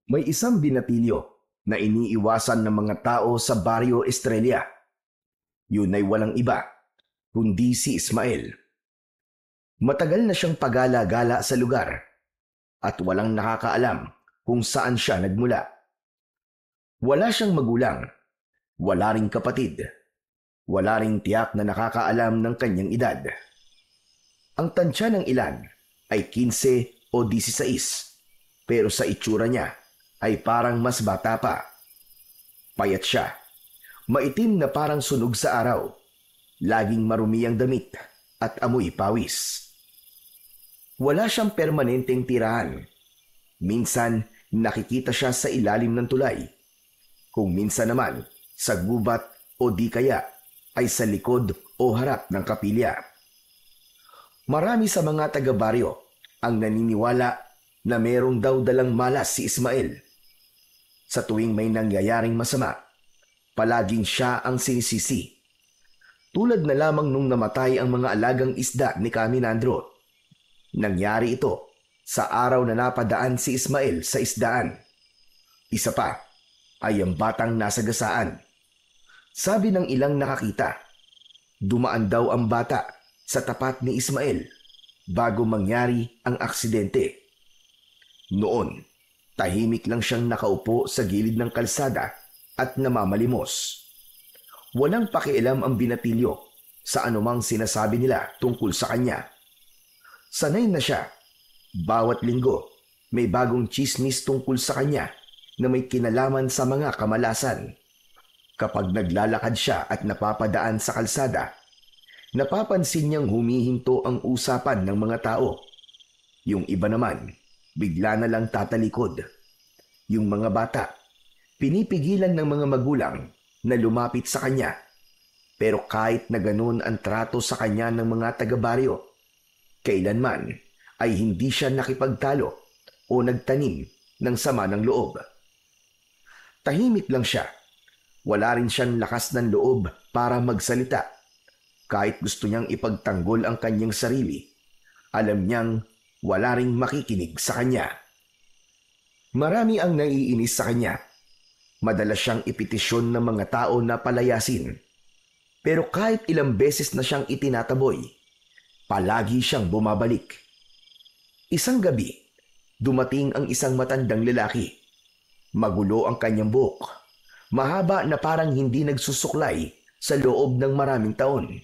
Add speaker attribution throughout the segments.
Speaker 1: May isang binatilyo na iniiwasan ng mga tao sa Barrio Estrella. Yun ay walang iba, kundi si Ismael. Matagal na siyang pagala-gala sa lugar at walang nakakaalam kung saan siya nagmula. Wala siyang magulang, wala ring kapatid, wala ring tiyak na nakakaalam ng kanyang edad. Ang tansya ng ilan ay 15 o 16, pero sa itsura niya ay parang mas bata pa. Payat siya, maitim na parang sunog sa araw, laging marumi ang damit at amoy pawis. Wala siyang permanenteng tirahan. Minsan nakikita siya sa ilalim ng tulay, kung minsan naman sa gubat o di kaya ay sa likod o harap ng kapilya. Marami sa mga taga-baryo ang naniniwala na merong daw dalang malas si Ismael. Sa tuwing may nangyayaring masama, palaging siya ang sinisisi. Tulad na lamang nung namatay ang mga alagang isda ni Caminandro. Nangyari ito sa araw na napadaan si Ismael sa isdaan. Isa pa ay ang batang nasagasaan. Sabi ng ilang nakakita, dumaan daw ang bata sa tapat ni Ismael bago mangyari ang aksidente. Noon, tahimik lang siyang nakaupo sa gilid ng kalsada at namamalimos. Walang pakialam ang binatilyo sa anumang sinasabi nila tungkol sa kanya. Sanay na siya. Bawat linggo, may bagong tsismis tungkol sa kanya na may kinalaman sa mga kamalasan. Kapag naglalakad siya at napapadaan sa kalsada, napapansin niyang humihinto ang usapan ng mga tao. Yung iba naman, bigla na lang tatalikod. Yung mga bata, pinipigilan ng mga magulang na lumapit sa kanya. Pero kahit na ganun ang trato sa kanya ng mga taga-baryo, kailanman ay hindi siya nakipagtalo o nagtanim ng sama ng loob. Tahimik lang siya. Wala rin siyang lakas ng loob para magsalita. Kahit gusto niyang ipagtanggol ang kanyang sarili, alam niyang wala ring makikinig sa kanya. Marami ang naiinis sa kanya. Madalas siyang ipetisyon ng mga tao na palayasin. Pero kahit ilang beses na siyang itinataboy, palagi siyang bumabalik. Isang gabi, dumating ang isang matandang lalaki. Magulo ang kanyang buhok. Mahaba na parang hindi nagsusuklay sa loob ng maraming taon.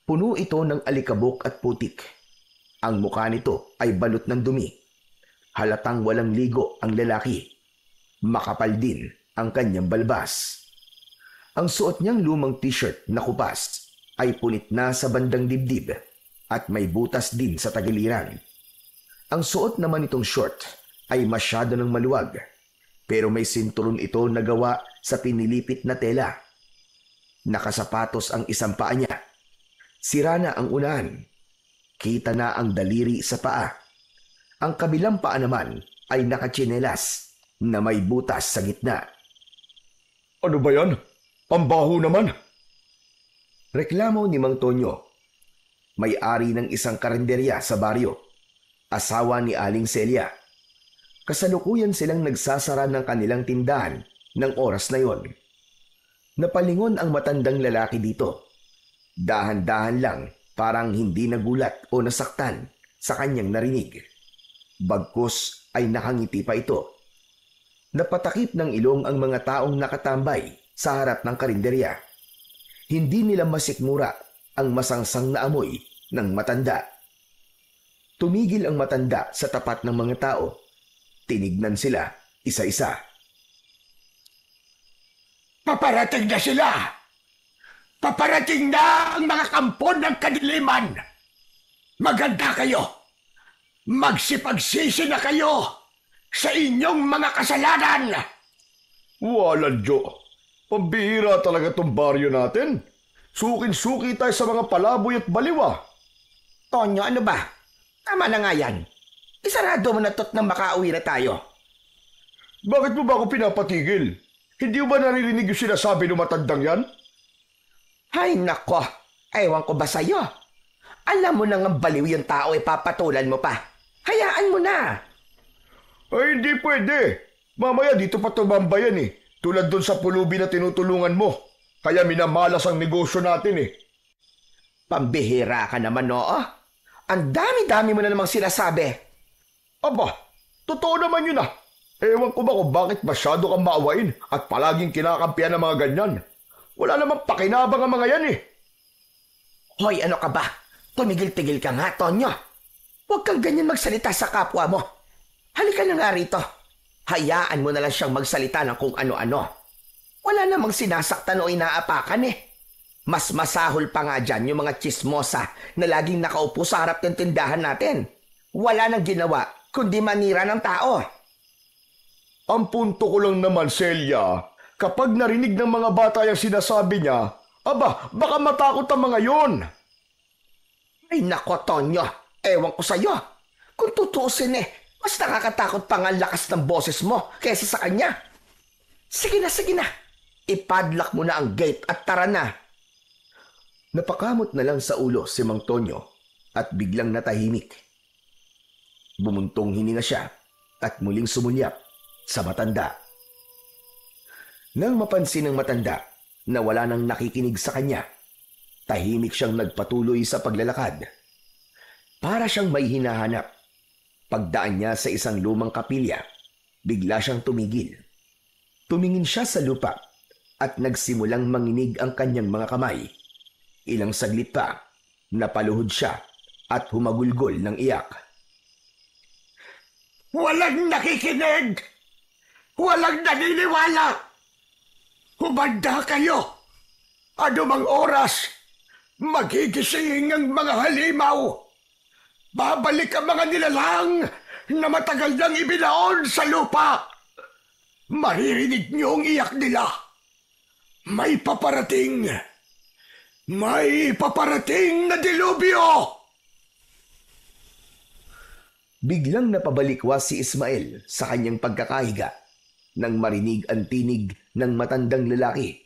Speaker 1: Puno ito ng alikabok at putik. Ang mukha nito ay balot ng dumi. Halatang walang ligo ang lalaki. Makapal din ang kanyang balbas. Ang suot niyang lumang t-shirt na kupas ay punit na sa bandang dibdib at may butas din sa tagiliran. Ang suot naman itong short ay masyado ng maluwag, pero may sinturon ito na gawa sa pinilipit na tela. Nakasapatos ang isang paa niya. Sira na ang unahan. Kita na ang daliri sa paa. Ang kabilang paa naman ay nakatsinelas na may butas sa gitna.
Speaker 2: Ano ba yan? Pambaho naman.
Speaker 1: Reklamo ni Mang Tonyo, may-ari ng isang karinderya sa baryo, asawa ni Aling Celia. Kasalukuyan silang nagsasara ng kanilang tindahan ng oras na yon. Napalingon ang matandang lalaki dito. Dahan-dahan lang, parang hindi nagulat o nasaktan sa kanyang narinig. Bagkus ay nakangiti pa ito. Napatakip ng ilong ang mga taong nakatambay sa harap ng karinderya. Hindi nila masikmura ang masangsang na amoy ng matanda. Tumigil ang matanda sa tapat ng mga tao. Tinignan sila isa-isa.
Speaker 2: Paparating na sila! Paparating na ang mga kampon ng kadiliman! Maganda kayo! Magsipagsisi na kayo sa inyong mga kasalanan!
Speaker 3: Walang Diyo. Pambihira talaga tong baryo natin. Sukin-suki tayo sa mga palaboy at baliwa.
Speaker 4: Tonyo, ano ba? Tama na nga yan. Isarado mo na to't nang makauwi na tayo.
Speaker 3: Bakit mo ba ako pinapatigil? Hindi mo ba naririnig yung sinasabi ng matandang yan?
Speaker 4: Ay nako, ewan ko ba sa'yo? Alam mo na nga baliw yung tao, papatulan mo pa. Hayaan mo na.
Speaker 3: Ay, hindi pwede. Mamaya dito pa tumambayan eh. Tulad doon sa pulubi na tinutulungan mo. Kaya minamalas ang negosyo natin eh.
Speaker 4: Pambihira ka naman, oo? Ang dami-dami mo na namang sinasabi.
Speaker 3: Aba, totoo naman yun ah. Ewan ko ba kung bakit masyado kang maawain at palaging kinakampihan ng mga ganyan. Wala namang pakinabang ang mga yan eh.
Speaker 4: Hoy, ano ka ba? Tumigil-tigil ka nga, Tonyo. Huwag kang ganyan magsalita sa kapwa mo. Halika na nga rito. Hayaan mo na lang siyang magsalita ng kung ano-ano. Wala namang sinasaktan o inaapakan eh. Mas masahol pa nga dyan yung mga tsismosa na laging nakaupo sa harap ng tindahan natin. Wala nang ginawa kundi manira ng tao.
Speaker 3: Ang punto ko lang naman, Celia, kapag narinig ng mga bata yung sinasabi niya, aba, baka matakot ang mga yon.
Speaker 4: Ay nako, Tonyo. Ewan ko sa'yo. Kung tutuusin mas nakakatakot pa nga ang lakas ng boses mo kaysa sa kanya. Sige na. Ipadlock mo na ang gate at tara na.
Speaker 1: Napakamot na lang sa ulo si Mang Tonyo at biglang natahimik. Bumuntong hininga siya at muling sumulyap sa matanda. Nang mapansin ng matanda na wala nang nakikinig sa kanya, tahimik siyang nagpatuloy sa paglalakad. Para siyang may hinahanap. Pagdaan niya sa isang lumang kapilya, bigla siyang tumigil. Tumingin siya sa lupa at nagsimulang manginig ang kanyang mga kamay. Ilang saglit pa, napaluhod siya at humagulgol ng iyak.
Speaker 2: Walang nakikinig! Walang naniniwala! Humanda kayo! Ano mang oras, magigising ang mga halimaw! Babalik ang mga nilalang na matagal nang ibinaon sa lupa! Maririnig niyo ang iyak nila! May paparating! May paparating na dilubyo!
Speaker 1: Biglang napabalikwas si Ismael sa kanyang pagkakahiga nang marinig ang tinig ng matandang lalaki.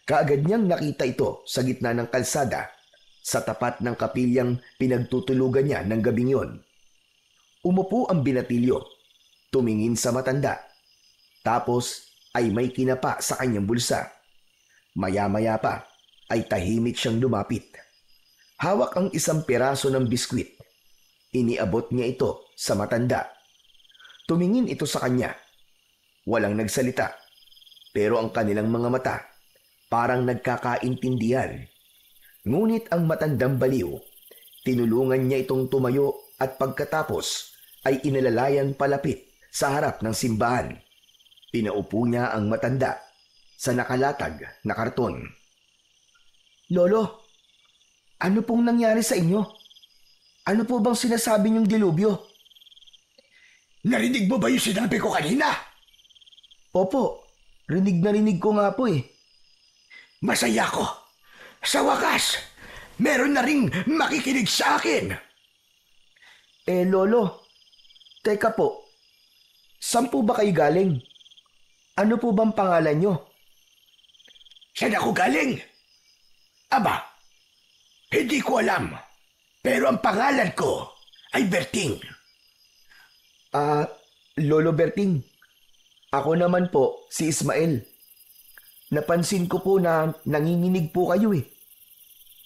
Speaker 1: Kaagad niyang nakita ito sa gitna ng kalsada sa tapat ng kapilyang pinagtutulugan niya ng gabing yon. Umupo ang binatilyo, tumingin sa matanda, tapos ay may kinapa sa kanyang bulsa. Maya-maya pa ay tahimik siyang lumapit. Hawak ang isang piraso ng biskwit. Iniabot niya ito sa matanda. Tumingin ito sa kanya. Walang nagsalita, pero ang kanilang mga mata parang nagkakaintindihan. Ngunit ang matandang baliw, tinulungan niya itong tumayo at pagkatapos ay inalalayan palapit sa harap ng simbahan. Pinaupo niya ang matanda sa nakalatag na karton. Lolo, ano pong nangyari sa inyo? Ano po bang sinasabi niyong dilubyo?
Speaker 2: Narinig mo ba yung sinabi ko kanina?
Speaker 1: Opo, rinig na rinig ko nga po eh.
Speaker 2: Masaya ko. Sa wakas, meron na ring makikinig sa akin.
Speaker 1: Lolo, teka po. Saan po ba kayo galing? Ano po bang pangalan niyo?
Speaker 2: Saan ako galing? Aba, hindi ko alam. Pero ang pangalan ko ay Berting.
Speaker 1: Lolo Berting. Ako naman po, si Ismael. Napansin ko po na nanginginig po kayo eh.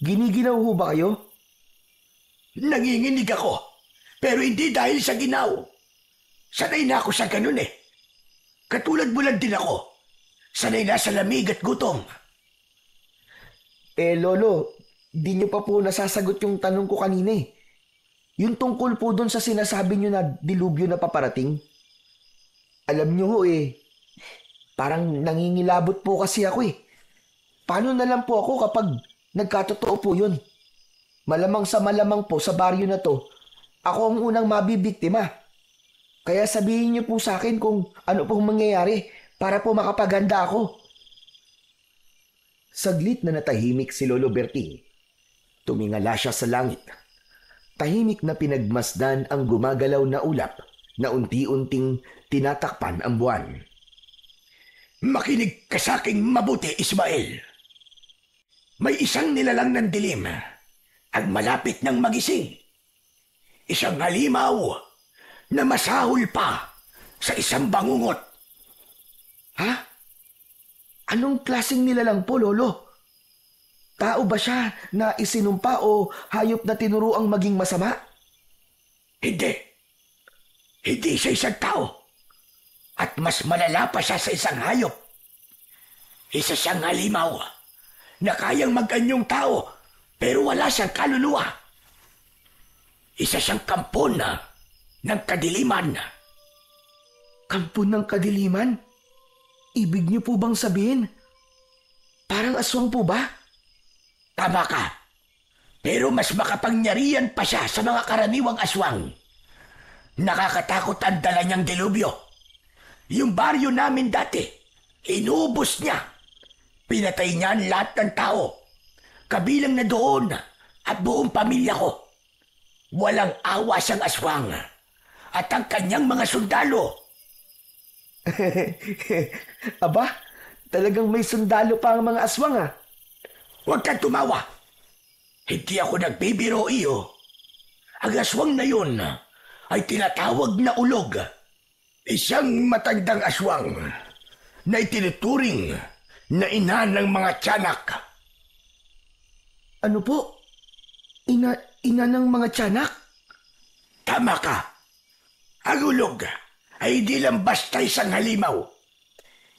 Speaker 1: Giniginaw ho ba kayo?
Speaker 2: Nanginginig ako, pero hindi dahil sa ginaw. Sanay na ako sa ganun eh. Katulad mo lang din ako. Sanay na sa lamig at gutom.
Speaker 1: Lolo, di niyo pa po nasasagot yung tanong ko kanina eh. Yung tungkol po doon sa sinasabi niyo na dilubyo na paparating. Alam niyo ho eh, parang nangingilabot po kasi ako eh. Paano na lang po ako kapag nagkatotoo po yun? Malamang sa malamang po sa baryo na to, ako ang unang mabibiktima. Kaya sabihin niyo po sa akin kung ano pong mangyayari para po makapaganda ako. Saglit na natahimik si Lolo Berting. Tumingala siya sa langit. Tahimik na pinagmasdan ang gumagalaw na ulap na unti-unting tinatakpan ang buwan.
Speaker 2: Makinig ka sa aking mabuti, Ismael. May isang nilalang ng dilim ang malapit ng magising. Isang halimaw na masahol pa sa isang bangungot
Speaker 1: Ha? Anong klaseng nilalang po, Lolo? Tao ba siya na isinumpa o hayop na tinuruang maging masama?
Speaker 2: Hindi. Hindi siya isang tao. At mas malala pa siya sa isang hayop. Isa siyang halimaw na kayang mag-anyong tao pero wala siyang kaluluwa. Isa siyang kampon ng kadiliman.
Speaker 1: Kampon ng kadiliman? Ibig niyo po bang sabihin? Parang aswang po ba?
Speaker 2: Tama ka. Pero mas makapangyarihan pa siya sa mga karaniwang aswang. Nakakatakot ang dala niyang delubyo. Yung baryo namin dati, inubos niya. Pinatay niya ang lahat ng tao. Kabilang na doon at buong pamilya ko. Walang awa siyang aswang. At ang kanyang mga sundalo.
Speaker 1: Aba, talagang may sundalo pa ang mga aswang ah.
Speaker 2: Huwag kang tumawa. Hindi ako nagbibiro iyo. Ang aswang na yun ay tinatawag na ulog. Isang matandang aswang na itinuturing na ina ng mga tiyanak.
Speaker 1: Ano po? Ina ng mga tiyanak?
Speaker 2: Tama ka. Ang ulog ay di lang basta isang halimaw.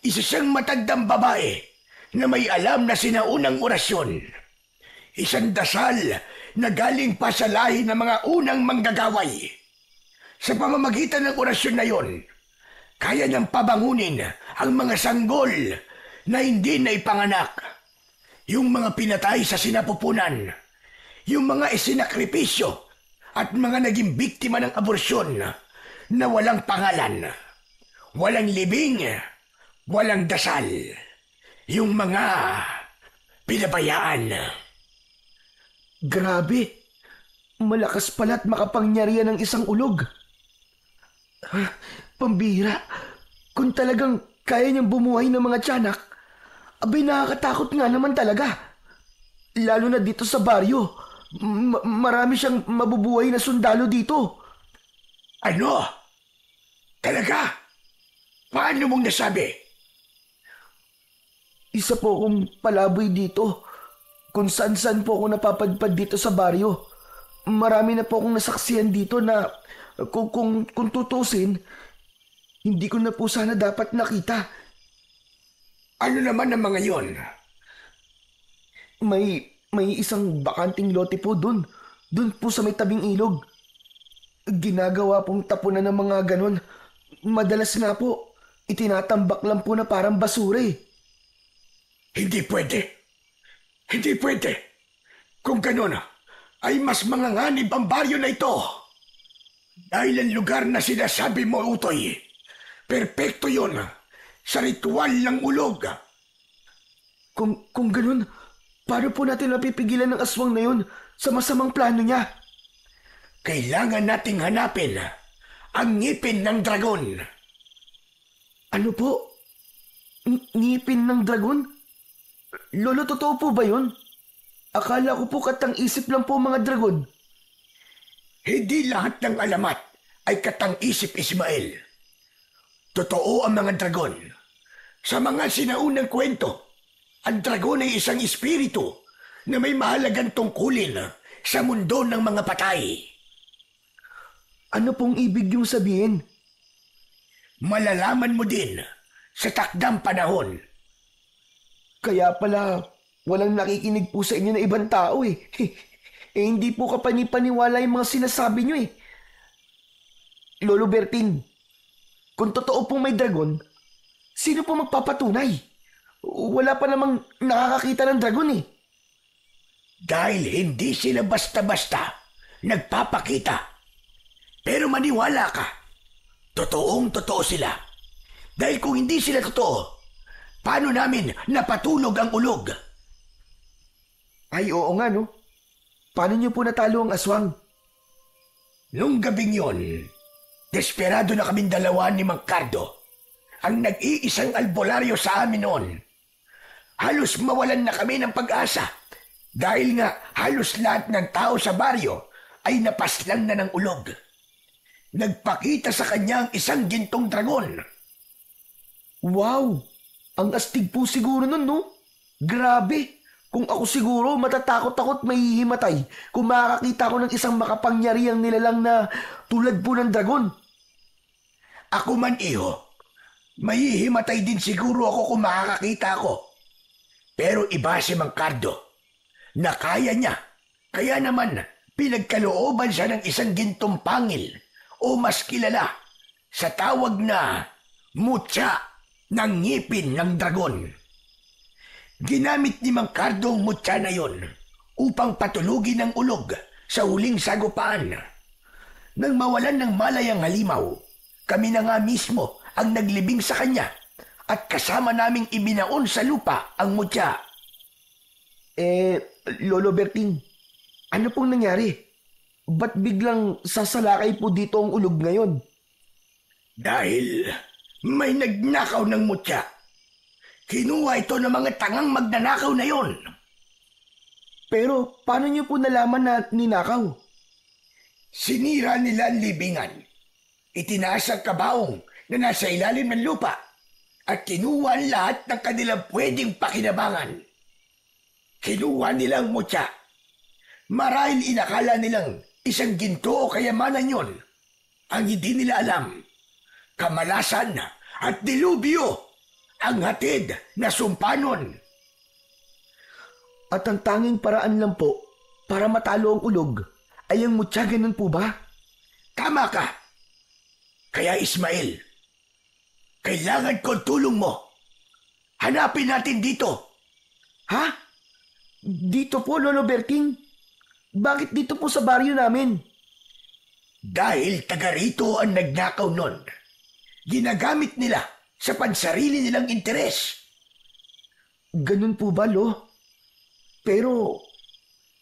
Speaker 2: Isa siyang matandang babae na may alam na sinaunang orasyon. Isang dasal na galing pa sa lahi ng mga unang manggagaway. Sa pamamagitan ng orasyon na yon, kaya niyang pabangunin ang mga sanggol na hindi na ipanganak. Yung mga pinatay sa sinapupunan, yung mga isinakripisyo at mga naging biktima ng aborsyon na walang pangalan, walang libing, walang dasal. Yung mga pinabayaan.
Speaker 1: Grabe! Malakas pala at makapangyarihan ng isang ulog. Pambira, kung talagang kaya niyang bumuhay ng mga tiyanak, abay nakakatakot nga naman talaga. Lalo na dito sa baryo, marami siyang mabubuhay na sundalo dito.
Speaker 2: Ano? Talaga? Paano mong nasabi?
Speaker 1: Isa po akong palaboy dito. Kung saan-saan po ako napapadpad dito sa baryo. Marami na po akong nasaksihan dito na kung tutusin, hindi ko na po sana dapat nakita.
Speaker 2: Ano naman ang mga yon?
Speaker 1: May isang bakanting lote po dun. Dun po sa may tabing ilog. Ginagawa pong tapunan ng mga ganon. Madalas nga po, itinatambak lang po na parang basura eh.
Speaker 2: Hindi pwede. Hindi pwede. Kung ganon, ay mas manganganib ang baryo na ito. Dahil ang lugar na sinasabi mo, Utoy, perpekto yon sa ritual ng ulog.
Speaker 1: Kung ganon, paano po natin napipigilan ng aswang na yun sa masamang plano niya?
Speaker 2: Kailangan nating hanapin ang ngipin ng dragon.
Speaker 1: Ano po? Ngipin ng dragon? Lolo, totoo po ba yun? Akala ko po katang-isip lang po mga dragon.
Speaker 2: Hindi lahat ng alamat ay katang-isip, Ismael. Totoo ang mga dragon. Sa mga sinaunang kwento, ang dragon ay isang espiritu na may mahalagang tungkulin sa mundo ng mga patay.
Speaker 1: Ano pong ibig yung sabihin?
Speaker 2: Malalaman mo din sa takdang panahon.
Speaker 1: Kaya pala walang nakikinig po sa inyo na ibang tao eh. Hindi po kapanipaniwala yung mga sinasabi nyo eh. Lolo Bertin, kung totoo pong may dragon, sino po magpapatunay? Wala pa namang nakakakita ng dragon eh.
Speaker 2: Dahil hindi sila basta-basta nagpapakita. Pero maniwala ka, totoong-totoo sila. Dahil kung hindi sila totoo, paano namin napatulog ang ulog?
Speaker 1: Ay, oo nga no. Paano niyo po natalo ang aswang?
Speaker 2: Nung gabing yon, desperado na kaming dalawa ni Mang Cardo, ang nag-iisang albularyo sa amin noon. Halos mawalan na kami ng pag-asa dahil nga halos lahat ng tao sa baryo ay napaslang na ng ulog. Nagpakita sa kanya ang isang gintong dragon.
Speaker 1: Wow! Ang astig po siguro nun, no? Grabe! Kung ako siguro, matatakot ako't mahihimatay kung makakakita ko ng isang makapangyarihang nilalang na tulad po ng dragon.
Speaker 2: Ako man, iho. Mahihimatay din siguro ako kung makakakita ako. Pero iba si Mang Cardo na kaya niya. Kaya naman, pinagkalooban siya ng isang gintong pangil o mas kilala sa tawag na mutya ng ngipin ng dragon. Ginamit ni Mang Cardo ang mutya na yon upang patulugin ang ulog sa huling sagupaan. Nang mawalan ng malay ang halimaw, kami na nga mismo ang naglibing sa kanya at kasama naming ibinaon sa lupa ang mutya.
Speaker 1: Lolo Berting, ano pong nangyari? Ba't biglang sasalakay po dito ang ulog ngayon?
Speaker 2: Dahil may nagnakaw ng mutya. Kinuha ito ng mga tangang magnanakaw na yon.
Speaker 1: Pero paano niyo po nalaman na ninakaw?
Speaker 2: Sinira nila ang libingan. Itinaas ang kabaong na nasa ilalim ng lupa at kinuha ang lahat ng kanilang pwedeng pakinabangan. Kinuha nila ang mutya. Marahil inakala nilang isang ginto o kayamanan yon. Ang hindi nila alam, kamalasan at dilubyo ang hatid na sumpanon.
Speaker 1: At ang tanging paraan lang po para matalo ang ulog ay ang mutya, ganun po ba?
Speaker 2: Tama ka. Kaya Ismael, kailangan ko ang tulong mo. Hanapin natin dito.
Speaker 1: Ha? Dito po, Lolo Berting? Bakit dito po sa baryo namin?
Speaker 2: Dahil taga rito ang nagnakaw nun. Ginagamit nila sa pansarili nilang interes.
Speaker 1: Ganun po ba, Lo? Pero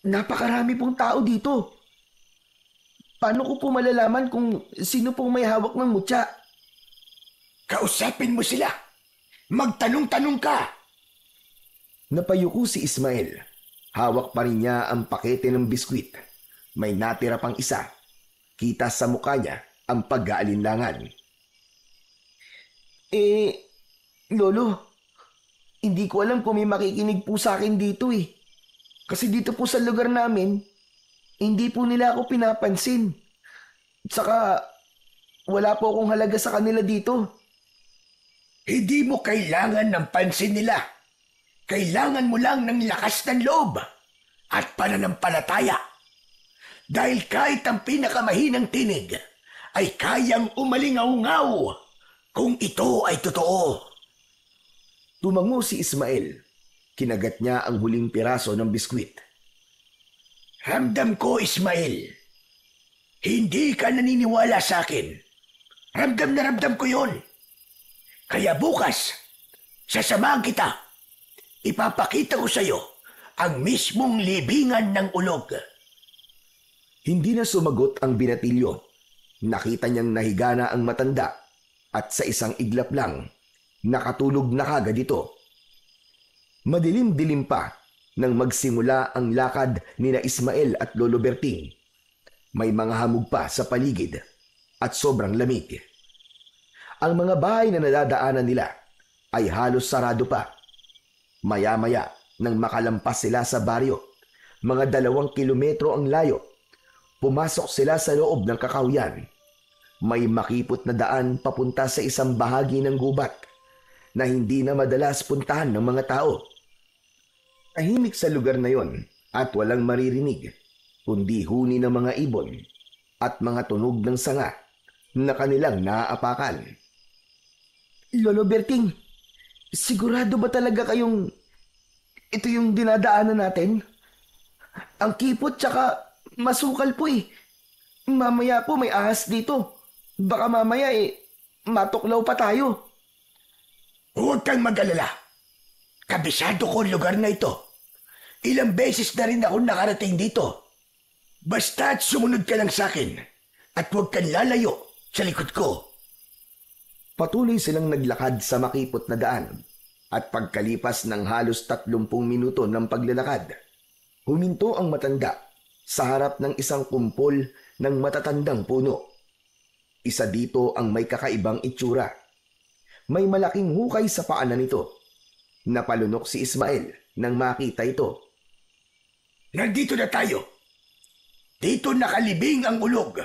Speaker 1: napakarami pong tao dito. Paano ko po malalaman kung sino pong may hawak ng mutya?
Speaker 2: Kausapin mo sila. Magtanong-tanong ka.
Speaker 1: Napayuko si Ismael. Hawak pa rin niya ang pakete ng biskwit. May natira pang isa. Kita sa mukha niya ang pag-aalinlangan. Lolo, hindi ko alam kung may makikinig po sa akin dito eh. Kasi dito po sa lugar namin, hindi po nila ako pinapansin. Saka, wala po akong halaga sa kanila dito.
Speaker 2: Hindi mo kailangan ng pansin nila. Kailangan mo lang ng lakas ng loob at pananampalataya. Dahil kahit ang pinakamahinang tinig ay kayang umalingaw-ngaw kung ito ay totoo.
Speaker 1: Tumango si Ismael. Kinagat niya ang huling piraso ng biskwit.
Speaker 2: Ramdam ko, Ismael. Hindi ka naniniwala sa akin. Ramdam na ramdam ko yon. Kaya bukas, sasamahan kita. Ipapakita ko sa iyo ang mismong libingan ng ulog.
Speaker 1: Hindi na sumagot ang binatilyo. Nakita niyang nahiga na ang matanda at sa isang iglap lang, nakatulog na kagad ito. Madilim-dilim pa nang magsimula ang lakad ni na Ismael at Lolo Berting. May mga hamog pa sa paligid at sobrang lamig. Ang mga bahay na nadadaanan nila ay halos sarado pa. Maya-maya nang makalampas sila sa baryo, mga 2 kilometro ang layo, pumasok sila sa loob ng kakahuyan. May makipot na daan papunta sa isang bahagi ng gubat na hindi na madalas puntahan ng mga tao. Tahimik sa lugar na yon at walang maririnig, kundi huni ng mga ibon at mga tunog ng sanga na kanilang naaapakan. Lolo Berting, sigurado ba talaga kayong ito yung dinadaanan natin? Ang kipot tsaka masukal po eh. Mamaya po may ahas dito. Baka mamaya matuklaw pa tayo.
Speaker 2: Huwag kang mag-alala. Kabisado ko ang lugar na ito. Ilang beses na rin ako nakarating dito. Basta't sumunod ka lang sa akin at huwag kang lalayo sa likod ko.
Speaker 1: Patuloy silang naglakad sa makipot na daan at pagkalipas ng halos 30 minuto ng paglalakad, huminto ang matanda sa harap ng isang kumpol ng matatandang puno. Isa dito ang may kakaibang itsura. may malaking hukay sa paanan nito. Napalunok si Ismael nang makita ito.
Speaker 2: Nandito na tayo. Dito nakalibing ang ulog.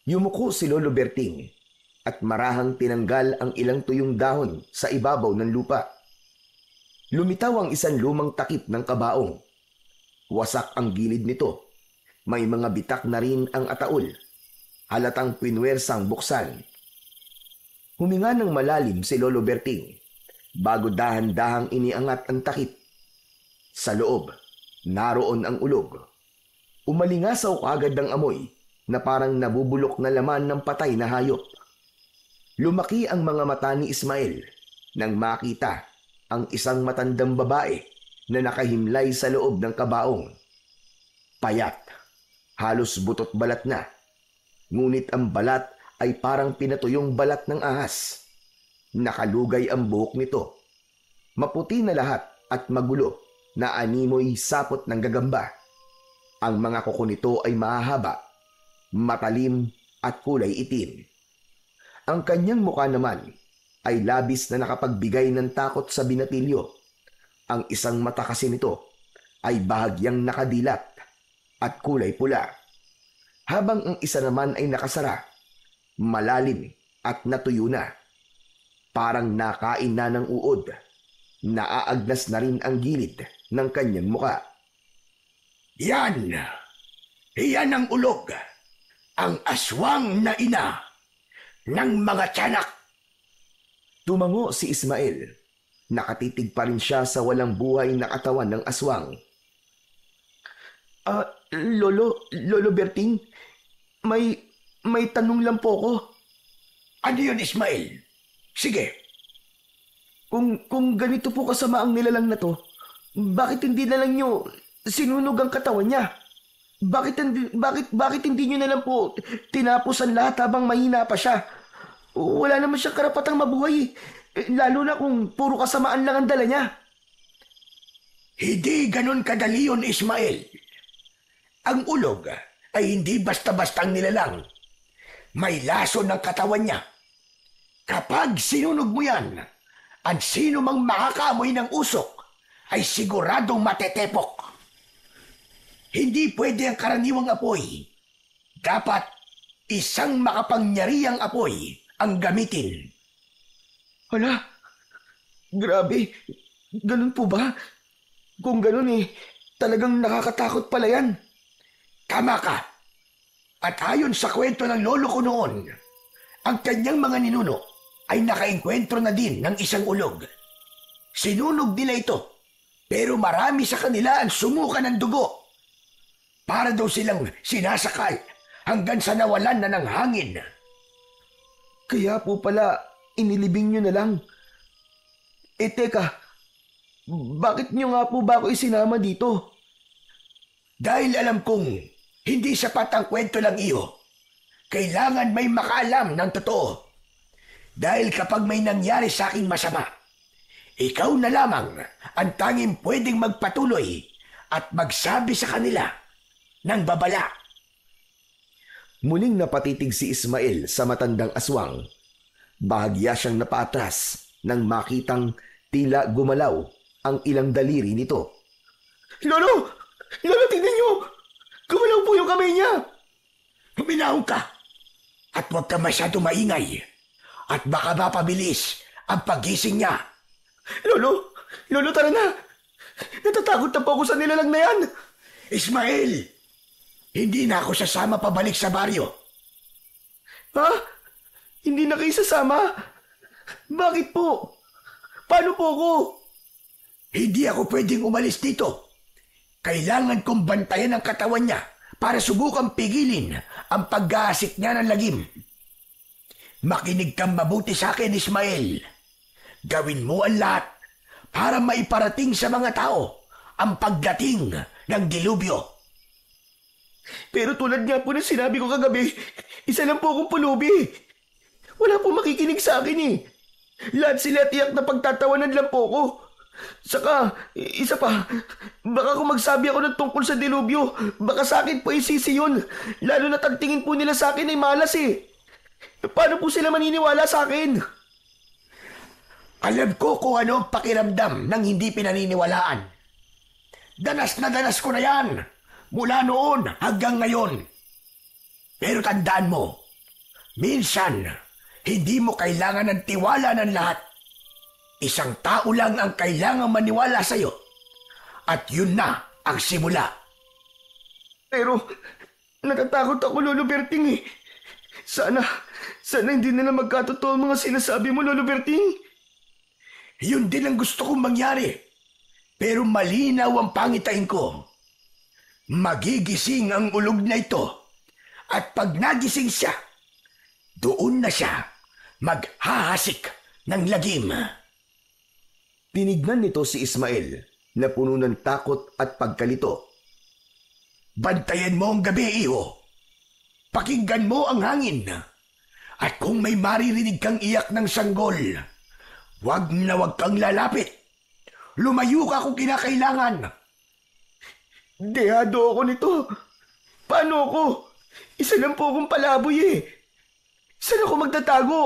Speaker 1: Yumuko si Lolo Berting at marahang tinanggal ang ilang tuyong dahon sa ibabaw ng lupa. Lumitaw ang isang lumang takip ng kabaong. Wasak ang gilid nito. May mga bitak na rin ang ataol. Halatang pinwersang buksan. Huminga ng malalim si Lolo Berting bago dahan-dahang iniangat ang takip. Sa loob, naroon ang ulog. Umalingasaw agad ang amoy na parang nabubulok na laman ng patay na hayop. Lumaki ang mga mata ni Ismael nang makita ang isang matandang babae na nakahimlay sa loob ng kabaong. Payat, halos butot balat na. Ngunit ang balat ay parang pinatuyong balat ng ahas. Nakalugay ang buhok nito. Maputi na lahat at magulo na animoy sapot ng gagamba. Ang mga kuko nito ay mahahaba, matalim at kulay itim. Ang kanyang mukha naman ay labis na nakapagbigay ng takot sa binatilyo. Ang isang mata kasi nito ay bahagyang nakadilat at kulay pula. Habang ang isa naman ay nakasara, malalim at natuyo na. Parang nakain na ng uod. Naaagnas na rin ang gilid ng kanyang muka.
Speaker 2: Yan! Iyan ang ulog. Ang aswang na ina ng mga tiyanak.
Speaker 1: Tumango si Ismael. Nakatitig pa rin siya sa walang buhay na katawan ng aswang. Lolo Berting, may tanong lang po ko.
Speaker 2: Ano yun, Ismael? Sige.
Speaker 1: Kung ganito po kasama ang nilalang na to, bakit hindi na lang nyo sinunog ang katawan niya? Bakit hindi nyo na lang po tinapos ang lahat habang mahina pa siya? Wala naman siyang karapatang mabuhay. Lalo na kung puro kasamaan lang ang dala niya.
Speaker 2: Hindi ganun kadali yun, Ismael. Ang ulog ay hindi basta-bastang nilalang. May laso ng katawan niya. Kapag sinunog mo yan, ang sino mang makakamoy ng usok ay siguradong matetepok. Hindi pwede ang karaniwang apoy. Dapat isang makapangyarihang apoy ang gamitin.
Speaker 1: Hala, grabe. Ganun po ba? Kung ganun talagang nakakatakot pala yan.
Speaker 2: Tama ka. At ayon sa kwento ng lolo ko noon, ang kanyang mga ninuno ay nakaengkwentro na din ng isang ulog. Sinunog nila ito, pero marami sa kanila ang sumuka ng dugo. Para daw silang sinasakal hanggang sa nawalan na ng hangin.
Speaker 1: Kaya po pala inilibing nyo na lang. Teka, bakit nyo nga po ba ako isinama dito?
Speaker 2: Dahil alam kong hindi sapat ang kwento lang iyo. Kailangan may makaalam ng totoo. Dahil kapag may nangyari sa aking masama, ikaw na lamang ang tanging pwedeng magpatuloy at magsabi sa kanila ng babala.
Speaker 1: Muling napatitig si Ismael sa matandang aswang. Bahagya siyang napaatras nang makitang tila gumalaw ang ilang daliri nito.
Speaker 3: Lolo! Lolo, tingnan niyo! Gumalaw po yung kamay niya!
Speaker 2: Huminahon ka at huwag ka masyado maingay at baka mapabilis ang pagising niya.
Speaker 3: Lolo! Lolo, tara na! Natatakot na po ako sa nilalang na yan!
Speaker 2: Ismael! Hindi na ako sasama pabalik sa baryo.
Speaker 3: Ha? Hindi na kayo sasama? Bakit po? Paano po ako?
Speaker 2: Hindi ako pwedeng umalis dito. Kailangan kong bantayan ang katawan niya para subukang pigilin ang pag-aasik niya ng lagim. Makinig kang mabuti sa akin, Ismael. Gawin mo ang lahat para maiparating sa mga tao ang pagdating ng dilubyo.
Speaker 3: Pero tulad nga po na sinabi ko kagabi, isa lang po akong pulubi. Wala po makikinig sa akin . Lahat sila tiyak na pagtatawanan lang po ko. Saka, isa pa, baka kung magsabi ako ng tungkol sa dilubyo, baka sa akin po isisi yun. Lalo na tagtingin po nila sa akin ay malas . Paano po sila maniniwala sa akin?
Speaker 2: Alam ko kung ano ang pakiramdam ng hindi pinaniniwalaan. Danas na danas ko na yan mula noon hanggang ngayon. Pero tandaan mo, minsan hindi mo kailangan ng tiwala ng lahat. Isang tao lang ang kailangan maniwala sa'yo. At yun na ang simula.
Speaker 3: Pero natatakot ako, Lolo Berting eh. Sana hindi na magkatotoo ang mga sinasabi mo, Lolo Berting.
Speaker 2: Yun din ang gusto kong mangyari. Pero malinaw ang pangitain ko. Magigising ang ulog na ito. At pag nagising siya, doon na siya maghahasik ng lagim.
Speaker 1: Tinignan nito si Ismael na puno ng takot at pagkalito.
Speaker 2: Bantayan mo ang gabi, iho. Pakinggan mo ang hangin. At kung may maririnig kang iyak ng sanggol, wag na wag kang lalapit. Lumayo ka kung kinakailangan.
Speaker 3: Dehado ako nito. Paano ako? Isa lang po akong palaboy eh. Saan ako magtatago?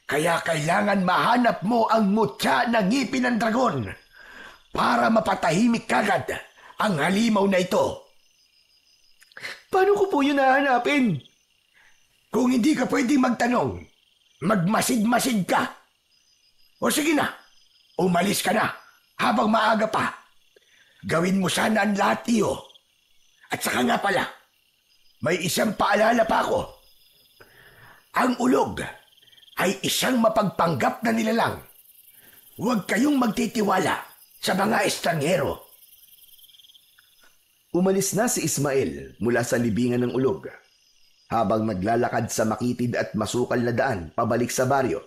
Speaker 2: Kaya kailangan mahanap mo ang mutya ng ngipin ng dragon para mapatahimik kagad ang halimaw na ito.
Speaker 3: Paano ko po yun nahanapin?
Speaker 2: Kung hindi ka pwedeng magtanong, magmasid-masid ka. O sige na, umalis ka na habang maaga pa. Gawin mo sana ang lahat, iyo. At saka nga pala, may isang paalala pa ako. Ang ulog ay isang mapagpanggap na nilalang. Huwag kayong magtitiwala sa mga estranghero.
Speaker 1: Umalis na si Ismael mula sa libingan ng ulog. Habang naglalakad sa makitid at masukal na daan pabalik sa baryo,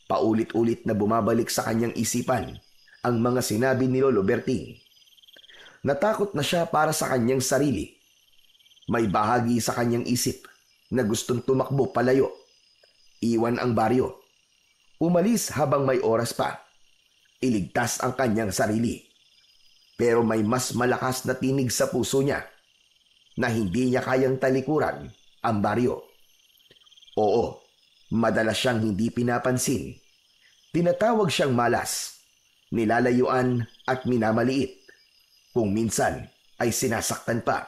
Speaker 1: paulit-ulit na bumabalik sa kanyang isipan ang mga sinabi ni Lolo Berting. Natakot na siya para sa kanyang sarili. May bahagi sa kanyang isip na gustong tumakbo palayo. Iwan ang baryo. Umalis habang may oras pa. Iligtas ang kanyang sarili. Pero may mas malakas na tinig sa puso niya na hindi niya kayang talikuran ang baryo. Oo, madalas siyang hindi pinapansin. Tinatawag siyang malas, nilalayuan at minamaliit. Kung minsan ay sinasaktan pa.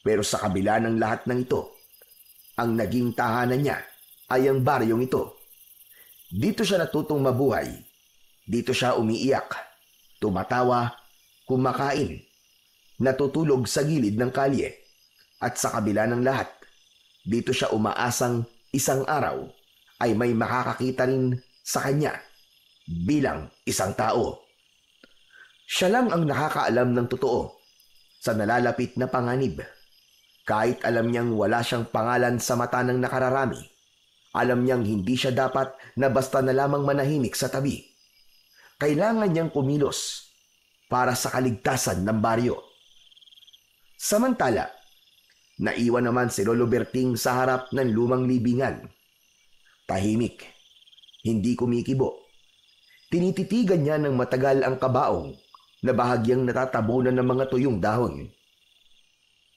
Speaker 1: Pero sa kabila ng lahat ng ito, ang naging tahanan niya ay ang baryong ito. Dito siya natutong mabuhay. Dito siya umiiyak, tumatawa, kumakain, natutulog sa gilid ng kalye. At sa kabila ng lahat, dito siya umaasang isang araw ay may makakakita rin sa kanya bilang isang tao. Siya lang ang nakakaalam ng totoo sa nalalapit na panganib. Kahit alam niyang wala siyang pangalan sa mata ng nakararami, alam niyang hindi siya dapat na basta na lamang manahimik sa tabi. Kailangan niyang kumilos para sa kaligtasan ng baryo. Samantala, naiwan naman si Lolo Berting sa harap ng lumang libingan. Tahimik, hindi kumikibo. Tinititigan niya ng matagal ang kabaong na bahagyang natatabunan ng mga tuyong dahon.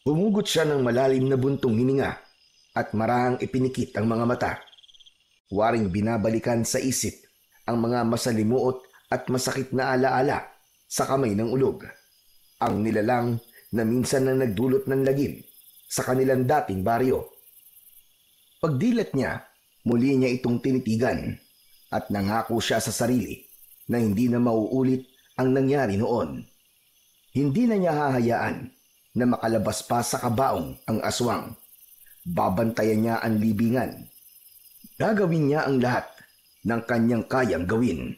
Speaker 1: Humugot siya ng malalim na buntong hininga at marahang ipinikit ang mga mata. Waring binabalikan sa isip ang mga masalimuot at masakit na alaala sa kamay ng ulog. Ang nilalang na minsan na nagdulot ng lagim sa kanilang dating baryo. Pagdilat niya, muli niya itong tinitigan at nangako siya sa sarili na hindi na mauulit ang nangyari noon. Hindi na niya hahayaan na makalabas pa sa kabaong ang aswang. Babantayan niya ang libingan. Gagawin niya ang lahat ng kanyang kayang gawin,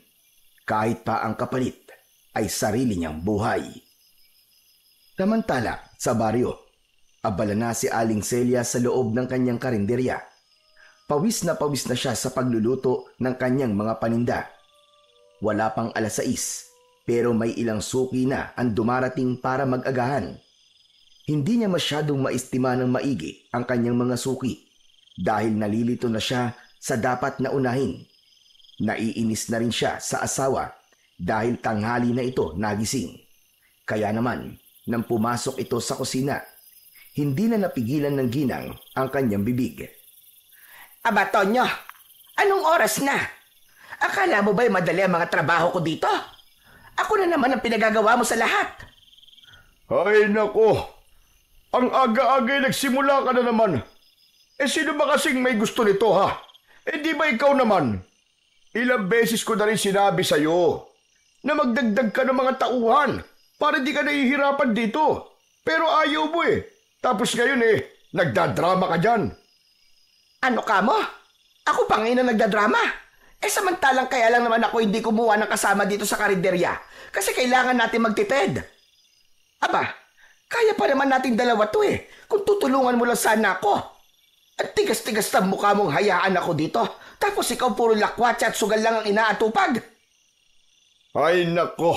Speaker 1: kahit pa ang kapalit ay sarili niyang buhay. Samantala, sa baryo, abala na si Aling Celia sa loob ng kanyang karinderya. Pawis na siya sa pagluluto ng kanyang mga paninda. Wala pang 6:00, pero may ilang suki na ang dumarating para mag-agahan. Hindi niya masyadong maistima ng maigi ang kanyang mga suki dahil nalilito na siya sa dapat na unahin. Naiinis na rin siya sa asawa dahil tanghali na ito nagising. Kaya naman, nang pumasok ito sa kusina, hindi na napigilan ng ginang ang kanyang bibig.
Speaker 4: Aba, Tonyo, anong oras na? Akala mo ba'y madali ang mga trabaho ko dito? Ako na naman ang pinagagawa mo sa lahat.
Speaker 3: Ay nako, ang aga-agay nagsimula ka na naman. Sino ba kasing may gusto nito ha? Di ba ikaw naman? Ilang beses ko na rin sinabi sa'yo na magdagdag ka ng mga tauhan para di ka nahihirapan dito. Pero ayaw mo Tapos ngayon nagdadrama ka dyan.
Speaker 4: Ano ka mo? Ako pa ngayon na nagdadrama. Samantalang kaya lang naman ako hindi kumuha ng kasama dito sa karinderya kasi kailangan natin magtipid. Aba, kaya pa naman natin dalawa to kung tutulungan mo lang sana ako. At tigas-tigas na mukha mong hayaan ako dito tapos ikaw puro lakwatsa at sugal lang ang inaatupag.
Speaker 3: Ay nako,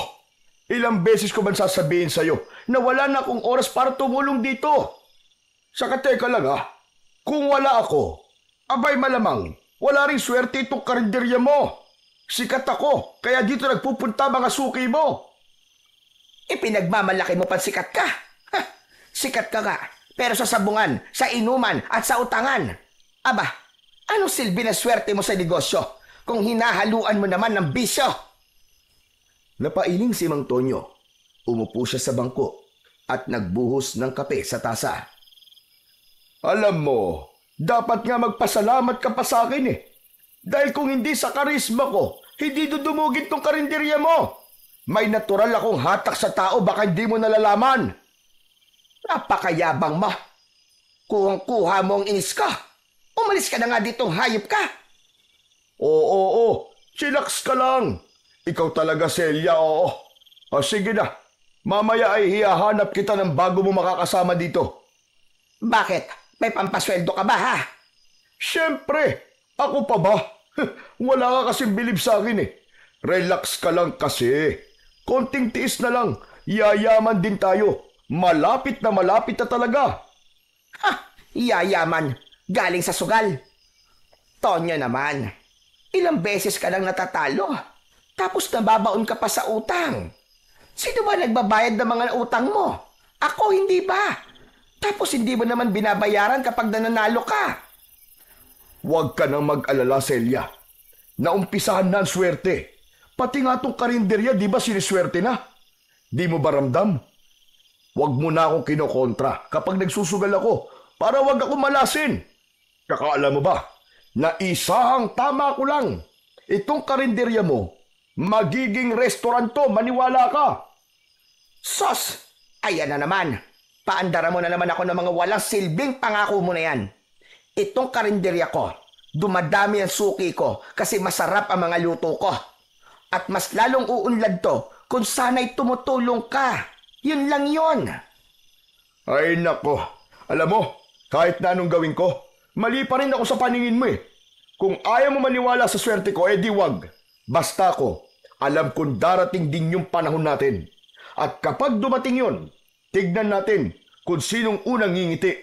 Speaker 3: ilang beses ko man sasabihin sa'yo na wala na akong oras para tumulong dito. Saka teka lang kung wala ako, abay malamang wala ring swerte itong karinderya mo. Sikat ako, kaya dito nagpupunta mga suki mo.
Speaker 4: Pinagmamalaki mo pa sikat ka. Sikat ka nga, pero sa sabungan, sa inuman at sa utangan. Aba, anong silbi na swerte mo sa negosyo kung hinahaluan mo naman ng bisyo?
Speaker 1: Napailing si Mang Tonyo. Umupo siya sa bangko at nagbuhos ng kape sa tasa.
Speaker 3: Alam mo, dapat nga magpasalamat ka pa sa akin Dahil kung hindi sa karisma ko, hindi dudumugin tong karinderya mo. May natural akong hatak sa tao, baka hindi mo nalalaman.
Speaker 4: Napakayabang mo. Kuhang-kuha mo ang inis ka. Umalis ka na nga ditong hayop ka.
Speaker 3: Oo. Chillax ka lang. Ikaw talaga, Celia, oo. Sige na. Mamaya ay hihahanap kita ng bago mo makakasama dito.
Speaker 4: Bakit? May pampasweldo ka ba, ha?
Speaker 3: Siyempre. Ako pa ba? Wala ka kasing bilib sa akin Relax ka lang kasi. Konting tiis na lang. Yayaman din tayo. Malapit na talaga.
Speaker 4: Yayaman. Galing sa sugal. Tonyo naman. Ilang beses ka lang natatalo. Tapos nababaon ka pa sa utang. Sino ba nagbabayad ng mga utang mo? Ako, hindi ba? Tapos hindi mo naman binabayaran kapag nananalo ka.
Speaker 3: Huwag ka nang mag-alala, Celia. Naumpisahan na ang swerte. Pati nga tong karinderya, di ba siniswerte na? Di mo ba ramdam? Huwag mo na akong kinokontra kapag nagsusugal ako para huwag ako malasin. Kakaalam mo ba, na isahang tama ko lang. Itong karinderya mo, magiging restaurant to, maniwala ka.
Speaker 4: Sos! Ayan na naman. Paandara mo na naman ako ng mga walang silbing pangako mo na yan. Itong karinderya ko, dumadami ang suki ko kasi masarap ang mga luto ko. At mas lalong uunlad to kung sana'y tumutulong ka. Yun lang yun.
Speaker 3: Ay nako, alam mo, kahit na anong gawin ko, mali pa rin ako sa paningin mo Kung ayaw mo maniwala sa swerte ko, di wag. Basta ako, alam kong darating din yung panahon natin. At kapag dumating yun, tignan natin kung sinong unang ngingiti.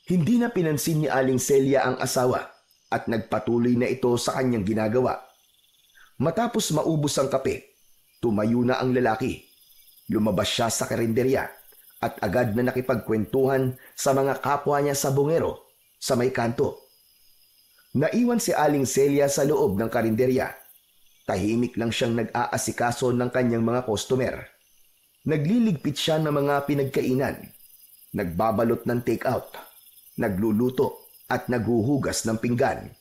Speaker 1: Hindi na pinansin ni Aling Celia ang asawa at nagpatuloy na ito sa kanyang ginagawa. Matapos maubos ang kape, tumayo na ang lalaki. Lumabas siya sa karinderya at agad na nakipagkwentuhan sa mga kapwa niya sa bungero sa may kanto. Naiwan si Aling Celia sa loob ng karinderya. Tahimik lang siyang nag-aasikaso ng kanyang mga customer. Nagliligpit siya ng mga pinagkainan. Nagbabalot ng take-out. Nagluluto at naghuhugas ng pinggan.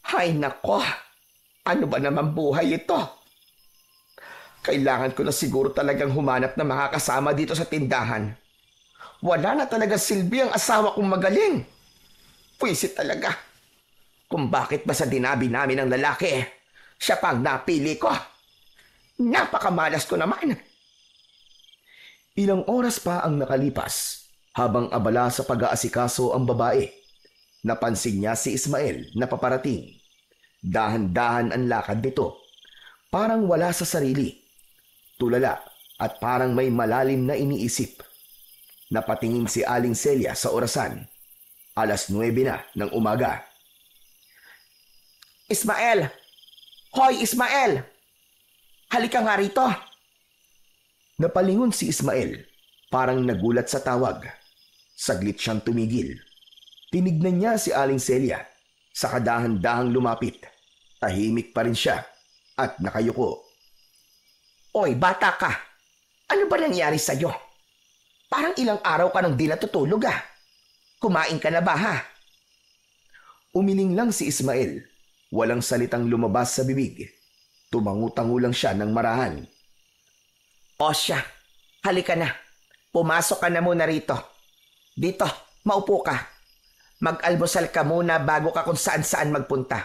Speaker 4: Hay nako! Ano ba naman buhay ito? Kailangan ko na siguro talagang humanap ng makakasama dito sa tindahan. Wala na talaga silbi ang asawa kong magaling. Pwisit talaga. Kung bakit ba sa dinabi namin ng lalaki, siya pang napili ko. Napakamalas ko naman.
Speaker 1: Ilang oras pa ang nakalipas habang abala sa pag-aasikaso ang babae. Napansin niya si Ismael na paparating. Dahan-dahan ang lakad nito. Parang wala sa sarili. Tulala at parang may malalim na iniisip. Napatingin si Aling Celia sa orasan. 9:00 na ng umaga.
Speaker 4: Ismael! Hoy, Ismael! Halika nga rito.
Speaker 1: Napalingon si Ismael. Parang nagulat sa tawag. Saglit siyang tumigil. Tinignan niya si Aling Celia. Sa kadahan-dahang lumapit. Tahimik pa rin siya at nakayuko.
Speaker 4: Oy, bata ka. Ano ba nangyari sa'yo? Parang ilang araw ka nang di natutulog ah. Kumain ka na ba ha?
Speaker 1: Umiling lang si Ismael. Walang salitang lumabas sa bibig. Tumangu-tangu lang siya ng marahan.
Speaker 4: O siya, halika na. Pumasok ka na muna rito. Dito, maupo ka. Mag-almusal ka muna bago ka kung saan-saan magpunta.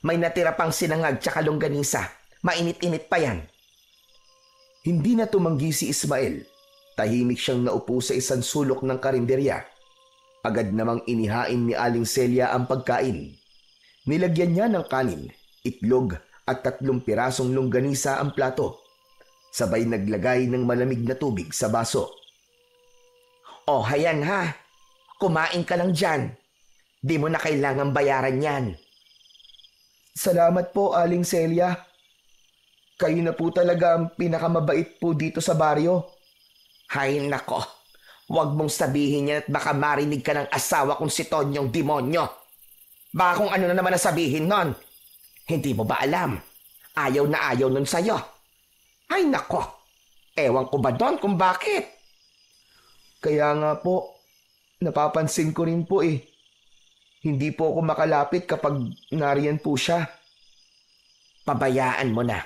Speaker 4: May natira pang sinangag tsaka longganisa. Mainit-init pa yan.
Speaker 1: Hindi na tumanggi si Ismael. Tahimik siyang naupo sa isang sulok ng karinderya. Agad namang inihain ni Aling Celia ang pagkain. Nilagyan niya ng kanin, itlog at 3 pirasong longganisa ang plato. Sabay naglagay ng malamig na tubig sa baso.
Speaker 4: O, hayan ha. Kumain ka lang dyan. Di mo na kailangang bayaran yan.
Speaker 3: Salamat po, Aling Celia. Kayo na po talaga ang pinakamabait po dito sa baryo.
Speaker 4: Hay nako. Huwag mong sabihin yan at baka marinig ka ng asawa kong si Tonyong demonyo. Baka kung ano na naman nasabihin nun. Hindi mo ba alam? Ayaw na ayaw nun sa'yo. Ay nako. Ewan ko ba doon kung bakit?
Speaker 3: Kaya nga po, napapansin ko rin po eh. Hindi po ako makalapit kapag nariyan po siya.
Speaker 4: Pabayaan mo na.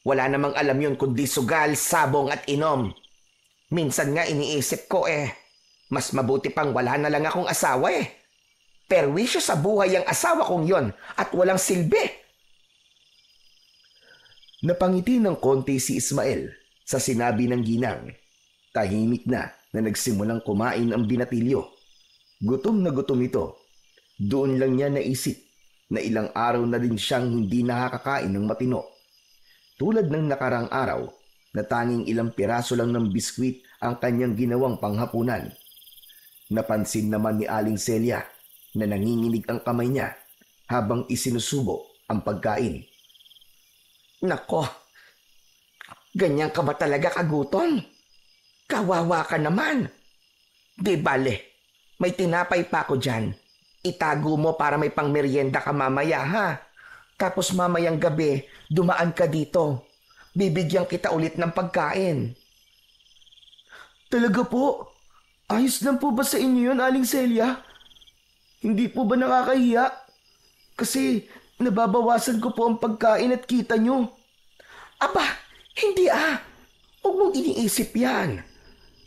Speaker 4: Wala namang alam yun kundi sugal, sabong at inom. Minsan nga iniisip ko mas mabuti pang wala na lang akong asawa eh. Perwisyo sa buhay ang asawa kong yon at walang silbi.
Speaker 1: Napangiti ng konti si Ismael sa sinabi ng ginang. Tahimik na nagsimulang kumain ang binatilyo. Gutom na gutom ito. Doon lang niya naisip na ilang araw na din siyang hindi nakakakain ng matino. Tulad ng nakarang araw na tanging ilang piraso lang ng biskwit ang kanyang ginawang panghapunan. Napansin naman ni Aling Celia na nanginginig ang kamay niya habang isinusubo ang pagkain.
Speaker 4: Nako, ganyan ka ba talaga kagutom? Kawawa ka naman. Di bale, may tinapay pa ako dyan. Itago mo para may pangmeryenda ka mamaya ha. Tapos mamayang gabi, dumaan ka dito. Bibigyan kita ulit ng pagkain.
Speaker 3: Talaga po? Ayos lang po ba sa inyo yun, Aling Celia? Hindi po ba nakakahiya? Kasi nababawasan ko po ang pagkain at kita nyo.
Speaker 4: Aba, hindi Huwag mong iniisip yan.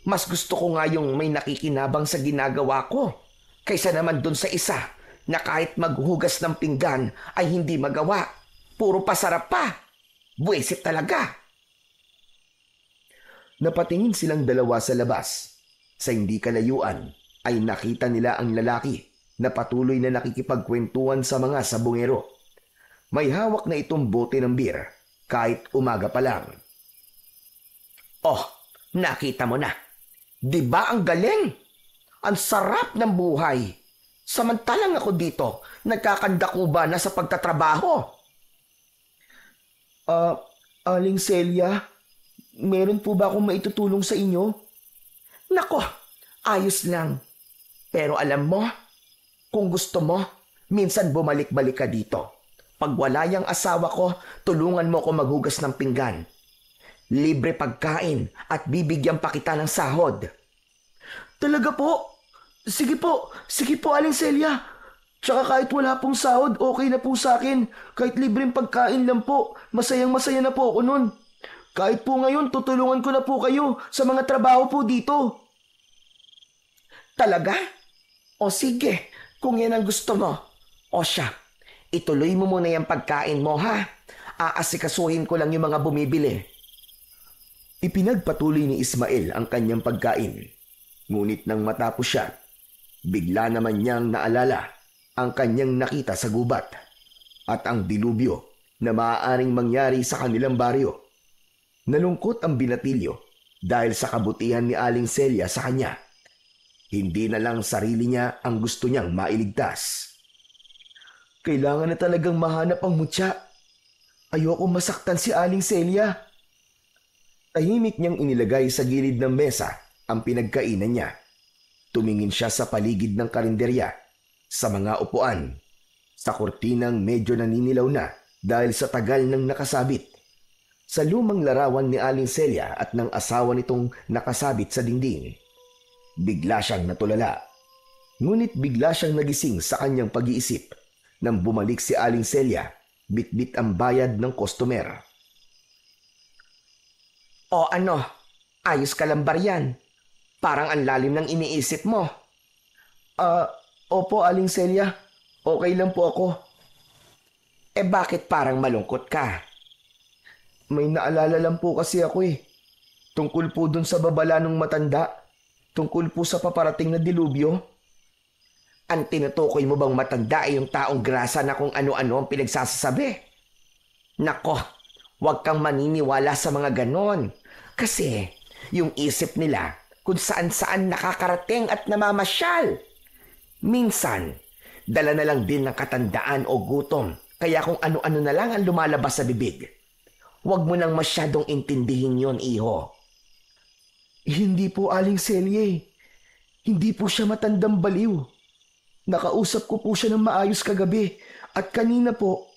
Speaker 4: Mas gusto ko nga yung may nakikinabang sa ginagawa ko kaysa naman dun sa isa na kahit maghugas ng pinggan ay hindi magawa. Puro pasarap pa. Buwisit talaga.
Speaker 1: Napatingin silang dalawa sa labas. Sa hindi kalayuan ay nakita nila ang lalaki na patuloy na nakikipagkwentuhan sa mga sabungero. May hawak na itong bote ng beer kahit umaga pa lang.
Speaker 4: Oh, nakita mo na. Di ba ang galing? Ang sarap ng buhay. Samantalang ako dito, nagkakandakuba na sa pagtatrabaho.
Speaker 3: Aling Celia, meron po ba akong maitutulong sa inyo?
Speaker 4: Nako, ayos lang. Pero alam mo, kung gusto mo, minsan bumalik-balik ka dito. Pag wala yung asawa ko, tulungan mo ko maghugas ng pinggan. Libre pagkain at bibigyan pa kita ng sahod.
Speaker 3: Talaga po? Sige po, Aling Celia. Tsaka kahit wala pong sahod, okay na po sa akin. Kahit libreng pagkain lang po, masayang-masaya na po ako nun. Kahit po ngayon, tutulungan ko na po kayo sa mga trabaho po dito.
Speaker 4: Talaga? O sige, kung yan ang gusto mo. O siya, ituloy mo muna yung pagkain mo ha. Aasikasuhin ko lang yung mga bumibili.
Speaker 1: Ipinagpatuloy ni Ismael ang kanyang pagkain. Ngunit nang matapos siya, bigla naman niyang naalala ang kanyang nakita sa gubat at ang dilubyo na maaaring mangyari sa kanilang baryo. Nalungkot ang binatilyo dahil sa kabutihan ni Aling Celia sa kanya. Hindi na lang sarili niya ang gusto niyang mailigtas.
Speaker 3: Kailangan na talagang mahanap ang mutya. Ayoko masaktan si Aling Celia.
Speaker 1: Tahimik niyang inilagay sa gilid ng mesa ang pinagkainan niya. Tumingin siya sa paligid ng karinderya, sa mga upuan, sa kortinang medyo naninilaw na dahil sa tagal ng nakasabit sa lumang larawan ni Aling Celia at ng asawa nitong nakasabit sa dingding. Bigla siyang natulala. Ngunit bigla siyang nagising sa kanyang pag-iisip nang bumalik si Aling Celia, bitbit ang bayad ng customer.
Speaker 4: O ano, ayos ka lang ba riyan? Parang ang lalim ng iniisip mo.
Speaker 3: Opo, Aling Celia. Okay lang po ako.
Speaker 4: Bakit parang malungkot ka?
Speaker 3: May naalala lang po kasi ako eh. Tungkol po dun sa babala ng matanda. Tungkol po sa paparating na dilubyo.
Speaker 4: Ang tinutukoy mo bang matanda ay yung taong grasa na kung ano-ano ang pinagsasasabi? Nako, huwag kang maniniwala sa mga ganon. Kasi yung isip nila kung saan-saan nakakarating at namamasyal. Minsan, dala na lang din ng katandaan o gutom. Kaya kung ano-ano na lang ang lumalabas sa bibig. Huwag mo nang masyadong intindihin yon, iho.
Speaker 3: Hindi po, Aling Celia eh. Hindi po siya matandang baliw. Nakausap ko po siya ng maayos kagabi. At kanina po,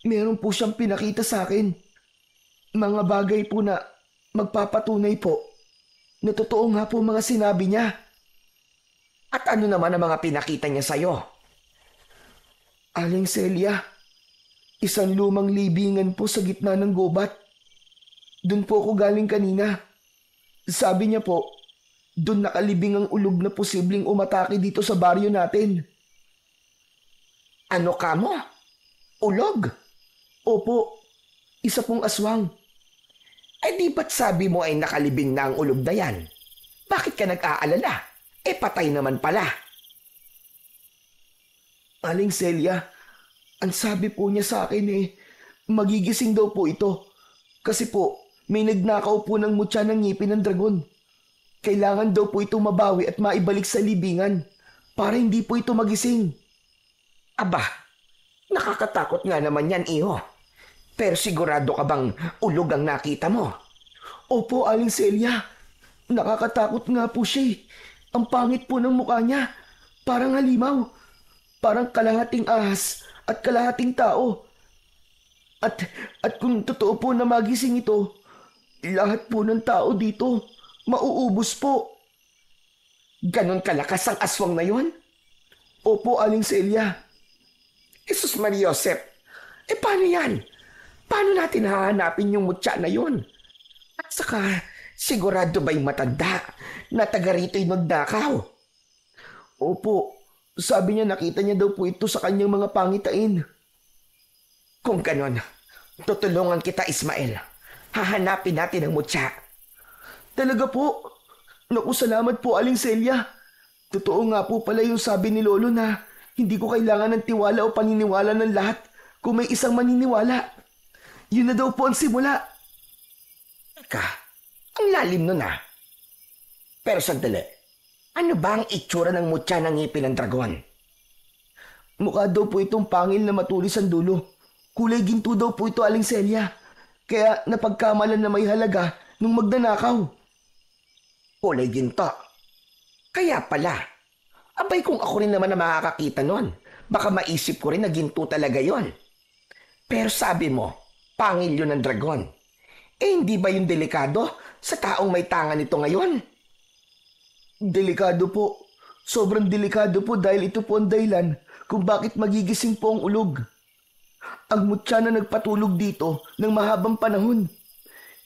Speaker 3: meron po siyang pinakita sa akin. Mga bagay po na magpapatunay po na totoo nga po mga sinabi niya.
Speaker 4: At ano naman ang mga pinakita niya sa'yo?
Speaker 3: Aling Celia, isang lumang libingan po sa gitna ng gubat. Doon po ako galing kanina. Sabi niya po, doon nakalibing ang ulog na posibleng umatake dito sa baryo natin.
Speaker 4: Ano ka mo? Ulog?
Speaker 3: Opo, isa pong aswang.
Speaker 4: Di ba't sabi mo ay nakalibing na ang ulog na yan? Bakit ka nag-aalala? Patay naman pala.
Speaker 3: Aling Celia, ang sabi po niya sa akin magigising daw po ito. Kasi po, may nagnakaw po ng mutya ng ngipin ng dragon. Kailangan daw po ito mabawi at maibalik sa libingan para hindi po ito magising.
Speaker 4: Aba, nakakatakot nga naman yan, iho. Pero sigurado ka bang ulog ang nakita mo?
Speaker 3: Opo, Aling Celia. Nakakatakot nga po siya. Ang pangit po ng mukha niya. Parang halimaw. Parang kalahating ahas at kalahating tao. At kung totoo po na magising ito, lahat po ng tao dito mauubos po.
Speaker 4: Ganon kalakas ang aswang na yon?
Speaker 3: Opo, Aling Celia.
Speaker 4: Jesus Maria Josep, paano yan? Paano natin hahanapin yung mutya na yon? At saka, sigurado ba'y matanda na taga rito yung magnakaw?
Speaker 3: Opo, sabi niya nakita niya daw po ito sa kanyang mga pangitain.
Speaker 4: Kung ganon, tutulungan kita, Ismael. Hahanapin natin ang mutya.
Speaker 3: Talaga po? Naku, salamat po, Aling Celia. Totoo nga po pala yung sabi ni Lolo na hindi ko kailangan ng tiwala o paniniwala ng lahat kung may isang maniniwala. Yun na daw po ang simula.
Speaker 4: Teka, ang lalim nun ah. Pero sandali, ano ba ang itsura ng mutya ng ngipin ng dragon?
Speaker 3: Mukha daw po itong pangil na matulis ang dulo. Kulay ginto daw po ito, Aling Celia. Kaya napagkamalan na may halaga nung magnanakaw.
Speaker 4: Kulay ginto. Kaya pala. Abay kung ako rin naman na makakakita nun, baka maisip ko rin na ginto talaga yon. Pero sabi mo, pangil yun ng dragon. Hindi ba yung delikado sa taong may tanga nito ngayon?
Speaker 3: Delikado po. Sobrang delikado po dahil ito po ang dahilan kung bakit magigising po ang ulog. Ang mutya na nagpatulog dito ng mahabang panahon.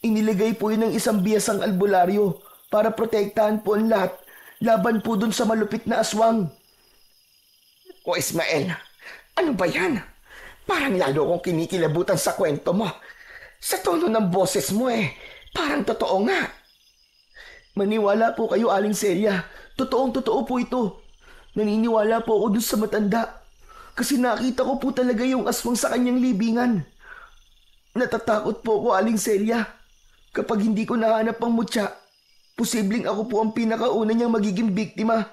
Speaker 3: Inilagay po yun ng isang biyasang albularyo para protektahan po ang lahat laban po dun sa malupit na aswang.
Speaker 4: O Ismael, ano ba yan? Parang lalo kong kinikilabutan sa kwento mo. Sa tono ng boses mo parang totoo nga.
Speaker 3: Maniwala po kayo, Aling Celia. Totoong-totoo po ito. Naniniwala po ako dun sa matanda. Kasi nakita ko po talaga yung aswang sa kanyang libingan. Natatakot po ako, Aling Celia. Kapag hindi ko nahanap ang mutya, posibleng ako po ang pinakauna niyang magiging biktima.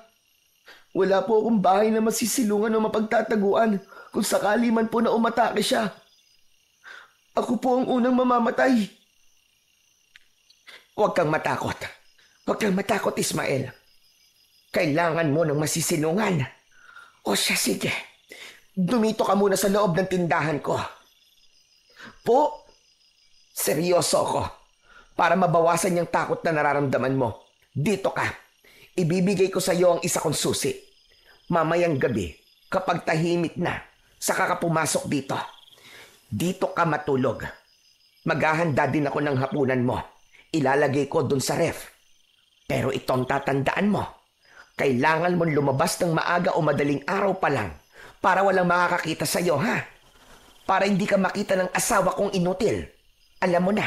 Speaker 3: Wala po akong bahay na masisilungan o mapagtataguan kung sakali man po na umatake siya. Ako po ang unang mamamatay.
Speaker 4: Huwag kang matakot. Huwag kang matakot, Ismael. Kailangan mo ng masisilungan. O siya, sige. Dumito ka muna sa loob ng tindahan ko.
Speaker 3: Po?
Speaker 4: Seryoso ako. Para mabawasan yung takot na nararamdaman mo. Dito ka. Ibibigay ko sa iyo ang isa kong susi. Mamayang gabi, kapag tahimik na, saka ka pumasok dito. Dito ka matulog. Maghahanda din ako ng hapunan mo. Ilalagay ko dun sa ref. Pero itong tatandaan mo. Kailangan mong lumabas ng maaga o madaling araw pa lang para walang makakakita sa iyo, ha? Para hindi ka makita ng asawa kong inutil. Alam mo na,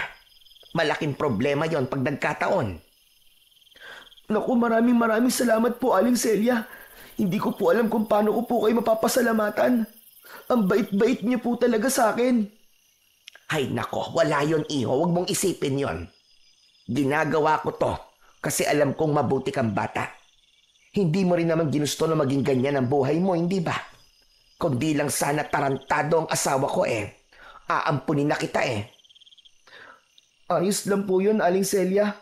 Speaker 4: malaking problema yon pag nagkataon.
Speaker 3: Naku, maraming salamat po, Aling Celia. Hindi ko po alam kung paano ko po kayo mapapasalamatan. Ang bait-bait niyo po talaga sa akin.
Speaker 4: Ay nako, wala yon iho. Huwag mong isipin yon. Ginagawa ko to kasi alam kong mabuti kang bata. Hindi mo rin naman ginusto na maging ganyan ang buhay mo, hindi ba? Kundi lang sana tarantado ang asawa ko Aampunin na kita
Speaker 3: Ayos lang po yun, Aling Celia.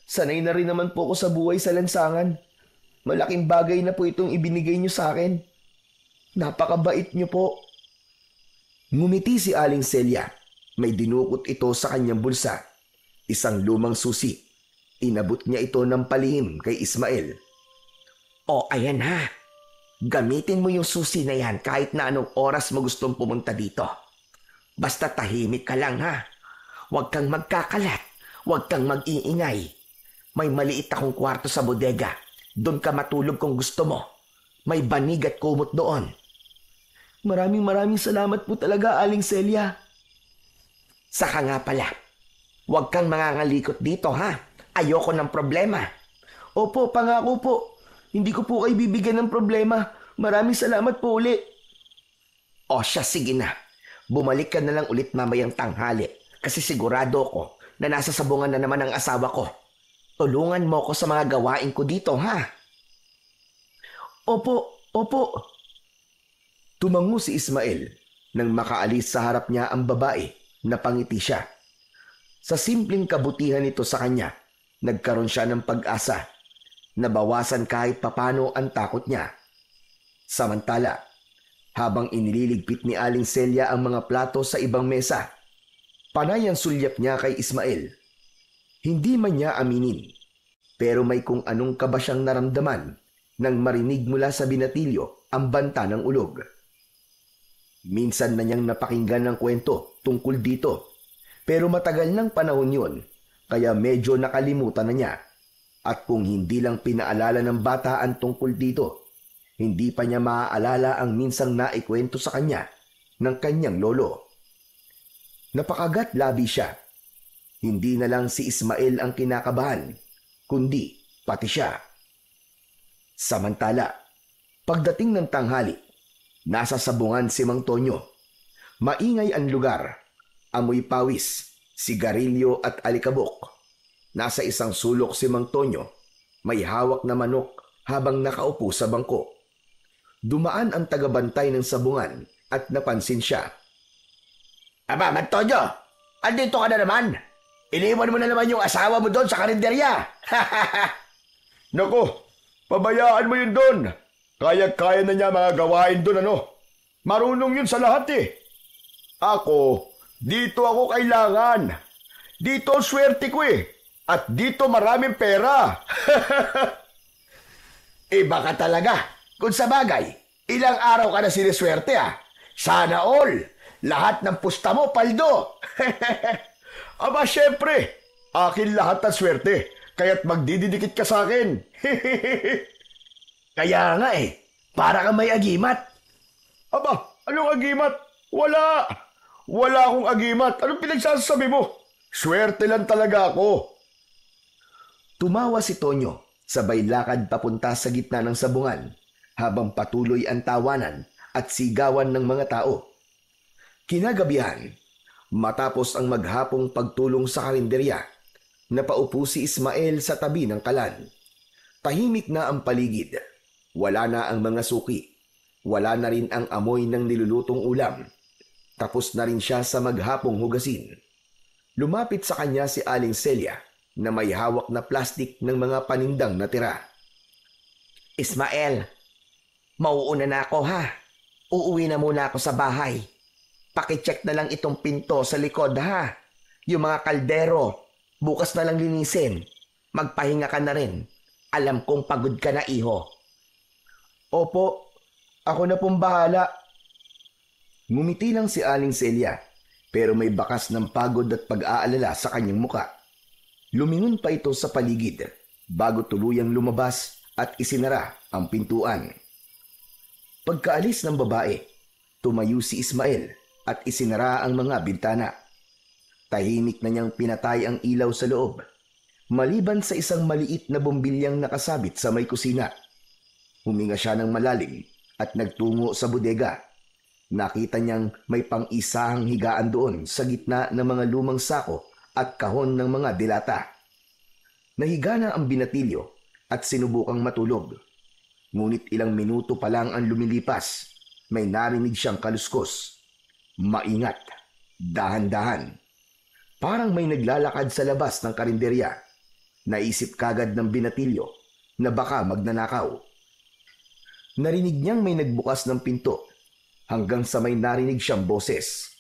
Speaker 3: Sanay na rin naman po ako sa buhay sa lansangan. Malaking bagay na po itong ibinigay niyo sa akin. Napakabait niyo po.
Speaker 1: Ngumiti si Aling Celia. May dinukot ito sa kanyang bulsa. Isang lumang susi. Inabot niya ito ng palihim kay Ismael.
Speaker 4: O ayan ha. Gamitin mo yung susi na yan kahit na anong oras mo gustong pumunta dito. Basta tahimik ka lang ha. Huwag kang magkakalat. Huwag kang mag-iingay. May maliit akong kwarto sa bodega. Doon ka matulog kung gusto mo. May banig at kumot doon.
Speaker 3: Maraming salamat po talaga, Aling Celia.
Speaker 4: Saka nga pala, huwag kang mangangalikot dito ha. Ayoko ng problema.
Speaker 3: Opo, pangako po. Hindi ko po kayo bibigyan ng problema. Maraming salamat po uli.
Speaker 4: O siya, sige na. Bumalik ka na lang ulit mamayang tanghali. Kasi sigurado ko na nasa sabungan na naman ang asawa ko. Tulungan mo ko sa mga gawain ko dito, ha?
Speaker 3: Opo.
Speaker 1: Tumango si Ismael nang makaalis sa harap niya ang babae na pangiti siya. Sa simpleng kabutihan nito sa kanya, nagkaroon siya ng pag-asa. Nabawasan kahit papano ang takot niya. Samantala, habang inililigpit ni Aling Celia ang mga plato sa ibang mesa, panay ang sulyap niya kay Ismael. Hindi man niya aminin, pero may kung anong kaba siyang naramdaman nang marinig mula sa binatilyo ang banta ng ulog. Minsan na niyang napakinggan ng kwento tungkol dito, pero matagal ng panahon yun, kaya medyo nakalimutan na niya. At kung hindi lang pinaalala ng bata ang tungkol dito, hindi pa niya maaalala ang minsang naikwento sa kanya ng kanyang lolo. Napakagat labi siya. Hindi na lang si Ismael ang kinakabahan, kundi pati siya. Samantala, pagdating ng tanghali, nasa sabungan si Mang Tonyo. Maingay ang lugar, amoy pawis, sigarilyo at alikabok. Nasa isang sulok si Mang Tonyo, may hawak na manok habang nakaupo sa bangko. Dumaan ang tagabantay ng sabungan at napansin siya.
Speaker 2: Aba, Mantonyo, andito ka na naman. Iniwan mo na naman yung asawa mo doon sa karinderya.
Speaker 3: Naku, pabayaan mo yun doon. Kaya-kaya na niya mga gawain doon, ano? Marunong yun sa lahat Ako, dito ako kailangan. Dito ang swerte ko At dito maraming pera.
Speaker 2: Iba ka talaga. Kung sa bagay, ilang araw ka na siniswerte Sana all. Lahat ng pusta mo, paldo.
Speaker 3: Aba, syempre. Akin lahat ng swerte. Kaya't magdididikit ka sa akin.
Speaker 2: Kaya nga para kang may agimat.
Speaker 3: Aba, anong agimat? Wala. Wala akong agimat. Anong pinagsasabi mo? Swerte lang talaga ako.
Speaker 1: Tumawa si Tonyo, sabay lakad papunta sa gitna ng sabungan, habang patuloy ang tawanan at sigawan ng mga tao. Kinagabihan, matapos ang maghapong pagtulong sa karinderya, napaupo si Ismael sa tabi ng kalan. Tahimik na ang paligid. Wala na ang mga suki. Wala na rin ang amoy ng nilulutong ulam. Tapos na rin siya sa maghapong hugasin. Lumapit sa kanya si Aling Celia na may hawak na plastik ng mga panindang natira.
Speaker 4: Ismael, mauuna na ako ha. Uuwi na muna ako sa bahay. Pakicheck na lang itong pinto sa likod ha. Yung mga kaldero, bukas na lang linisin. Magpahinga ka na rin. Alam kong pagod ka na, iho.
Speaker 3: Opo, ako na pong bahala.
Speaker 1: Ngumiti lang si Aling Celia, pero may bakas ng pagod at pag-aalala sa kanyang muka. Lumingon pa ito sa paligid bago tuluyang lumabas at isinara ang pintuan. Pagkaalis ng babae, tumayo si Ismael at isinara ang mga bintana. Tahimik na niyang pinatay ang ilaw sa loob, maliban sa isang maliit na bombilyang nakasabit sa may kusina. Huminga siya ng malalim at nagtungo sa bodega. Nakita niyang may pang-isahang higaan doon sa gitna ng mga lumang sako at kahon ng mga dilata. Nahiga na ang binatilyo at sinubukang matulog. Ngunit ilang minuto pa lang ang lumilipas, may narinig siyang kaluskos. Maingat, dahan-dahan. Parang may naglalakad sa labas ng karinderya. Naisip kagad ng binatilyo na baka magnanakaw. Narinig niyang may nagbukas ng pinto hanggang sa may narinig siyang boses.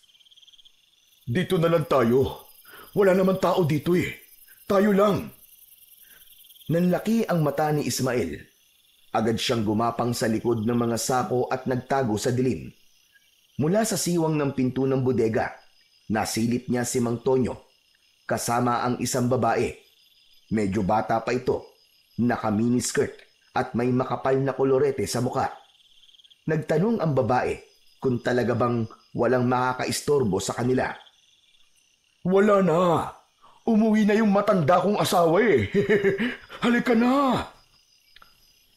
Speaker 2: Dito na lang tayo. Wala naman tao dito eh. Tayo lang.
Speaker 1: Nanlaki ang mata ni Ismael. Agad siyang gumapang sa likod ng mga sako at nagtago sa dilim. Mula sa siwang ng pinto ng bodega, nasilip niya si Mang Tonyo, kasama ang isang babae. Medyo bata pa ito, naka-miniskirt at may makapal na kolorete sa muka. Nagtanong ang babae kung talaga bang walang makakaistorbo sa kanila.
Speaker 2: Wala na. Umuwi na yung matanda kong asawa eh. Halika na.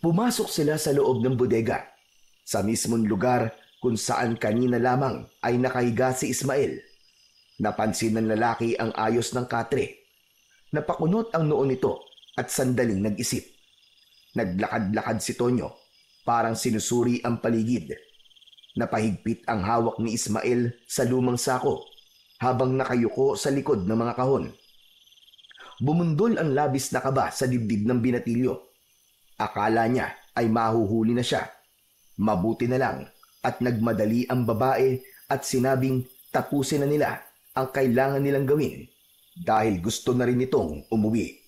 Speaker 1: Pumasok sila sa loob ng bodega, sa mismong lugar kung saan kanina lamang ay nakahiga si Ismael. Napansin ng lalaki ang ayos ng katre. Napakunot ang noo nito at sandaling nag-isip. Naglakad-lakad si Tonyo, parang sinusuri ang paligid. Napahigpit ang hawak ni Ismael sa lumang sako habang nakayuko sa likod ng mga kahon. Bumundol ang labis na kaba sa dibdib ng binatilyo. Akala niya ay mahuhuli na siya. Mabuti na lang at nagmadali ang babae at sinabing tapusin na nila ang kailangan nilang gawin dahil gusto na rin itong umuwi.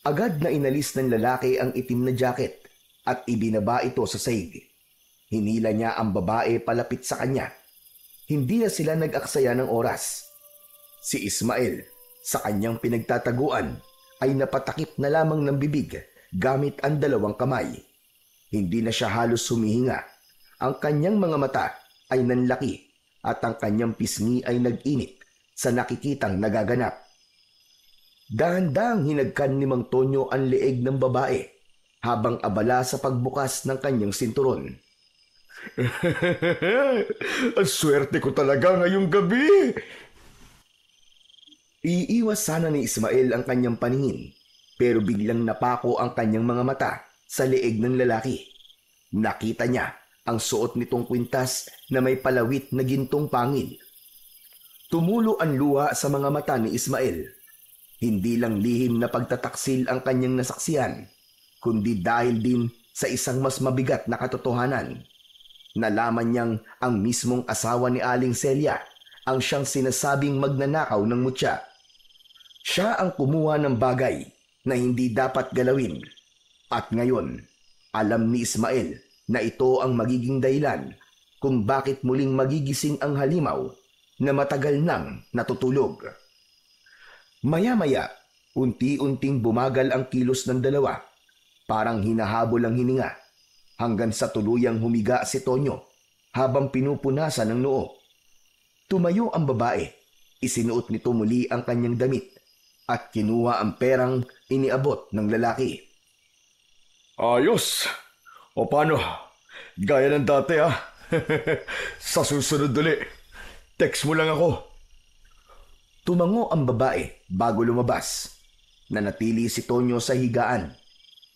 Speaker 1: Agad na inalis ng lalaki ang itim na jacket at ibinaba ito sa sahig. Hinila niya ang babae palapit sa kanya. Hindi na sila nag-aksaya ng oras. Si Ismael, sa kanyang pinagtataguan, ay napatakip na lamang ng bibig gamit ang dalawang kamay. Hindi na siya halos humihinga. Ang kanyang mga mata ay nanlaki at ang kanyang pisngi ay nag-init sa nakikitang nagaganap. Dahan-dahang hinagkan ni Mang Tonyo ang leeg ng babae habang abala sa pagbukas ng kanyang sinturon.
Speaker 2: Ang swerte ko talaga ngayong gabi.
Speaker 1: Iiwas sana ni Ismael ang kanyang paningin, pero biglang napako ang kanyang mga mata sa leeg ng lalaki. Nakita niya ang suot nitong kwintas na may palawit na gintong pangil. Tumulo ang luha sa mga mata ni Ismael. Hindi lang lihim na pagtataksil ang kanyang nasaksihan, kundi dahil din sa isang mas mabigat na katotohanan. Nalaman niyang ang mismong asawa ni Aling Celia ang siyang sinasabing magnanakaw ng mutya. Siya ang kumuha ng bagay na hindi dapat galawin. At ngayon, alam ni Ismael na ito ang magiging dahilan kung bakit muling magigising ang halimaw na matagal nang natutulog. Maya-maya, unti-unting bumagal ang kilos ng dalawa. Parang hinahabol ang hininga hanggang sa tuluyang humiga si Tonyo habang pinupunasan ng noo. Tumayo ang babae, isinuot nito muli ang kanyang damit at kinuha ang perang iniabot ng lalaki.
Speaker 2: Ayos. O paano? Gaya ng dati ha. Sa susunod ulit, text mo lang ako.
Speaker 1: Tumango ang babae bago lumabas. Nanatili si Tonyo sa higaan.